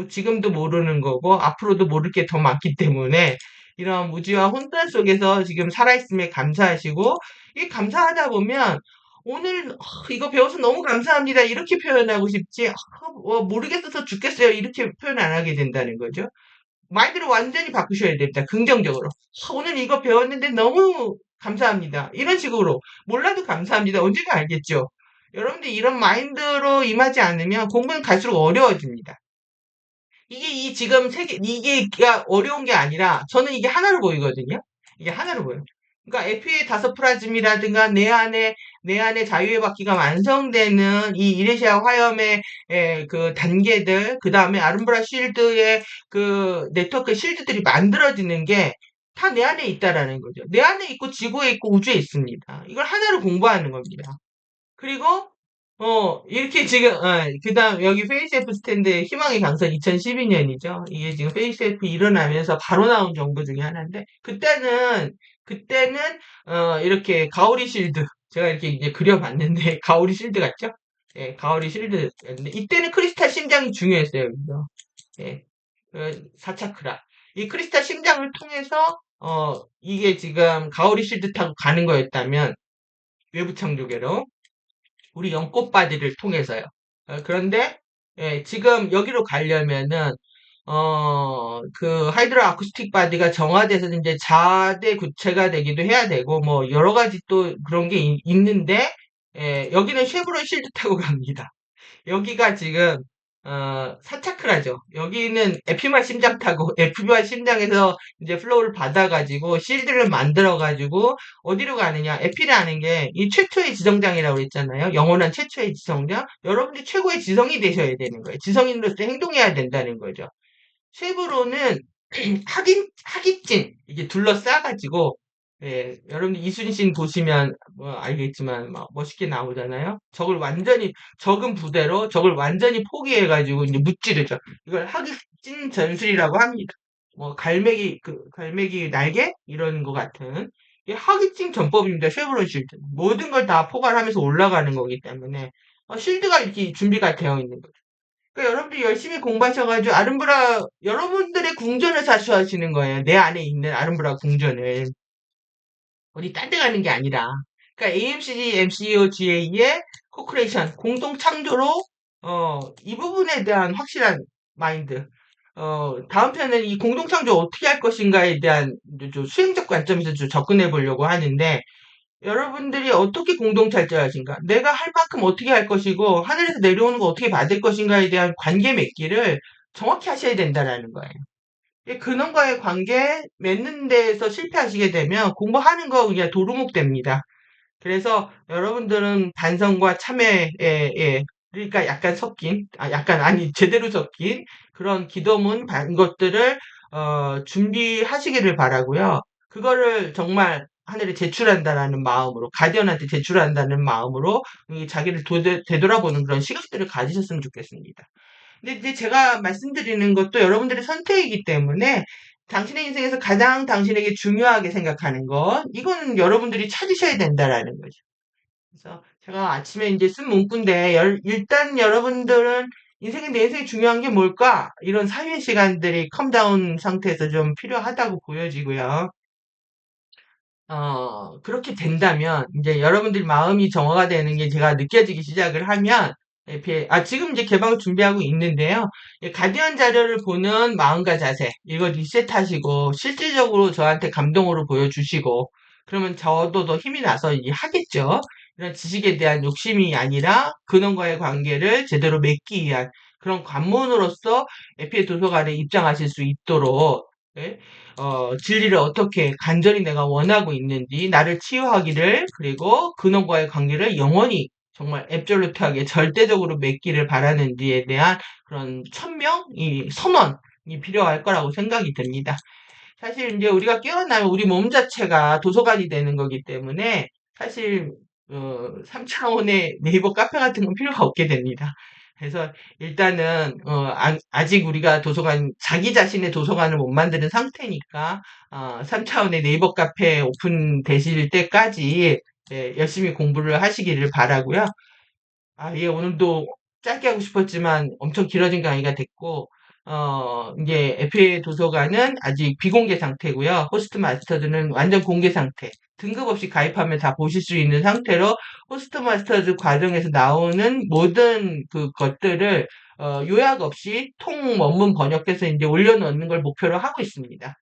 지금도 모르는 거고, 앞으로도 모를 게 더 많기 때문에, 이런 무지와 혼돈 속에서 지금 살아있음에 감사하시고, 이 감사하다 보면, 오늘 이거 배워서 너무 감사합니다. 이렇게 표현하고 싶지, 모르겠어서 죽겠어요. 이렇게 표현 안 하게 된다는 거죠. 마인드를 완전히 바꾸셔야 됩니다. 긍정적으로. 오늘 이거 배웠는데 너무 감사합니다. 이런 식으로. 몰라도 감사합니다. 언젠가 알겠죠? 여러분들 이런 마인드로 임하지 않으면 공부는 갈수록 어려워집니다. 이게 지금 이게 어려운 게 아니라 저는 이게 하나로 보이거든요. 이게 하나로 보여요. 그러니까 FA 다섯 프라즘이라든가 내 안에 자유의 바퀴가 완성되는 이 이레시아 화염의 그 단계들, 그 다음에 아름브라 쉴드의 그 네트워크 실드들이 만들어지는 게 다 내 안에 있다라는 거죠. 내 안에 있고 지구에 있고 우주에 있습니다. 이걸 하나로 공부하는 겁니다. 그리고 이렇게 지금 그다음 여기 페이스F 스탠드 희망의 강설 2012년이죠. 이게 지금 페이스F 일어나면서 바로 나온 정보 중에 하나인데 그때는 이렇게 가오리 실드 제가 이렇게 이제 그려봤는데 가오리 실드 같죠? 예, 가오리 실드였는데 이때는 크리스탈 심장이 중요했어요. 여기서. 예, 4차크라. 이 크리스탈 심장을 통해서 이게 지금 가오리 실드 타고 가는 거였다면 외부 창조계로 우리 연꽃바디를 통해서요. 그런데 지금 여기로 가려면은 그 하이드로 아쿠스틱 바디가 정화돼서 이제 자대 구체가 되기도 해야 되고, 뭐, 여러 가지 또 그런 게 있는데, 여기는 쉐보론 실드 타고 갑니다. 여기가 지금 사차크라죠. 여기는 에피마 심장 타고 에피마 심장에서 이제 플로우를 받아가지고 실드를 만들어가지고 어디로 가느냐? 에피라는 게 이 최초의 지성장이라고 그랬잖아요. 영원한 최초의 지성장. 여러분들이 최고의 지성이 되셔야 되는 거예요. 지성인으로서 행동해야 된다는 거죠. 쉐브론은 하깃진 이게 둘러싸가지고 여러분들 이순신 보시면 뭐 알겠지만 막 멋있게 나오잖아요. 적은 부대로 적을 완전히 포기해가지고 이제 무찌르죠. 이걸 하깃진 전술이라고 합니다. 뭐 갈매기 날개 이런 거 같은 이게 하깃진 전법입니다. 쉐브론 실드 모든 걸 다 포괄하면서 올라가는 거기 때문에 실드가 이렇게 준비가 되어 있는 거죠. 그러니까 여러분들이 열심히 공부하셔가지고 여러분들의 궁전을 자수하시는 거예요. 내 안에 있는 아름브라 궁전을. 어디 딴 데 가는 게 아니라. 그러니까 AMCG, MCO, GA의 코크레이션, 공동 창조로, 이 부분에 대한 확실한 마인드. 다음 편은 이 공동 창조 어떻게 할 것인가에 대한 좀 수행적 관점에서 좀 접근해 보려고 하는데, 여러분들이 어떻게 공동체할것인가, 내가 할 만큼 어떻게 할 것이고, 하늘에서 내려오는 거 어떻게 받을 것인가에 대한 관계 맺기를 정확히 하셔야 된다라는 거예요. 이 근원과의 관계 맺는 데에서 실패하시게 되면 공부하는 거 그냥 도루묵 됩니다. 그래서 여러분들은 반성과 참회에, 그러니까 약간 섞인, 아니, 제대로 섞인 그런 기도문 것들을, 준비하시기를 바라고요. 그거를 정말 하늘에 제출한다라는 마음으로, 가디언한테 제출한다는 마음으로, 자기를 되돌아보는 그런 시각들을 가지셨으면 좋겠습니다. 근데 이제 제가 말씀드리는 것도 여러분들의 선택이기 때문에 당신의 인생에서 가장 당신에게 중요하게 생각하는 것, 이거는 여러분들이 찾으셔야 된다라는 거죠. 그래서 제가 아침에 이제 쓴 문구인데, 일단 여러분들은 내 인생이 중요한 게 뭘까? 이런 사회 시간들이 컴다운 상태에서 좀 필요하다고 보여지고요. 그렇게 된다면, 이제 여러분들 마음이 정화가 되는 게 제가 느껴지기 시작을 하면, 지금 이제 개방을 준비하고 있는데요. 가디언 자료를 보는 마음과 자세, 이거 리셋하시고, 실질적으로 저한테 감동으로 보여주시고, 그러면 저도 더 힘이 나서 이제 하겠죠. 이런 지식에 대한 욕심이 아니라 근원과의 관계를 제대로 맺기 위한 그런 관문으로서 에피의 도서관에 입장하실 수 있도록, 예? 진리를 어떻게 간절히 내가 원하고 있는지, 나를 치유하기를, 그리고 근원과의 관계를 영원히 정말 앱졸루트하게 절대적으로 맺기를 바라는지에 대한 그런 천명이 선언이 필요할 거라고 생각이 듭니다. 사실 이제 우리가 깨어나면 우리 몸 자체가 도서관이 되는 거기 때문에 사실 3차원의 네이버 카페 같은 건 필요가 없게 됩니다. 그래서 일단은 아직 우리가 자기 자신의 도서관을 못 만드는 상태니까 3차원의 네이버 카페 오픈되실 때까지 열심히 공부를 하시기를 바라고요. 예, 오늘도 짧게 하고 싶었지만 엄청 길어진 강의가 됐고, 이제 FA 도서관은 아직 비공개 상태고요. 호스트 마스터즈는 완전 공개 상태. 등급 없이 가입하면 다 보실 수 있는 상태로 호스트 마스터즈 과정에서 나오는 모든 그 것들을 요약 없이 통 원문 번역해서 이제 올려놓는 걸 목표로 하고 있습니다.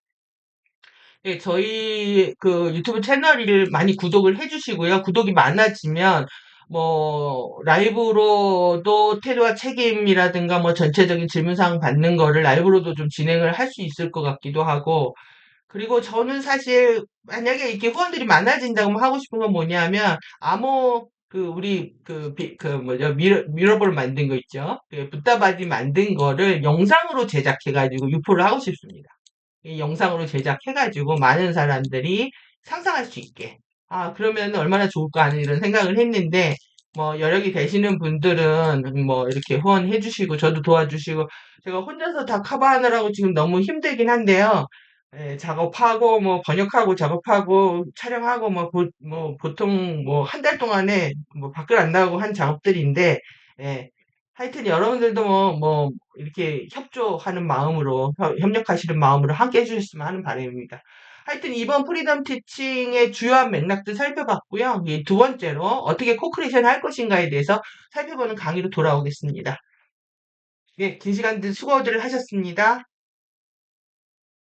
예, 저희 그 유튜브 채널을 많이 구독을 해주시고요. 구독이 많아지면 뭐 라이브로도 태도와 책임이라든가 뭐 전체적인 질문사항 받는 거를 라이브로도 좀 진행을 할 수 있을 것 같기도 하고, 그리고 저는 사실 만약에 이렇게 후원들이 많아진다고 하고 싶은 건 뭐냐면, 우리 뭐죠, 미러볼 만든 거 있죠. 그 붓다바디 만든 거를 영상으로 제작해가지고 유포를 하고 싶습니다. 이 영상으로 제작해가지고 많은 사람들이 상상할 수 있게. 그러면 얼마나 좋을까 하는 이런 생각을 했는데, 뭐, 여력이 되시는 분들은 뭐, 이렇게 후원해주시고, 저도 도와주시고, 제가 혼자서 다 커버하느라고 지금 너무 힘들긴 한데요. 작업하고, 뭐, 번역하고, 작업하고, 촬영하고, 보통, 뭐, 한 달 동안에, 뭐, 밖을 안 나가고 한 작업들인데, 예, 하여튼 여러분들도 이렇게 협조하는 마음으로, 협력하시는 마음으로 함께 해주셨으면 하는 바람입니다. 하여튼 이번 프리덤 티칭의 주요한 맥락들 살펴봤고요. 두 번째로 어떻게 코크레이션 할 것인가에 대해서 살펴보는 강의로 돌아오겠습니다. 긴 시간들 수고들 하셨습니다.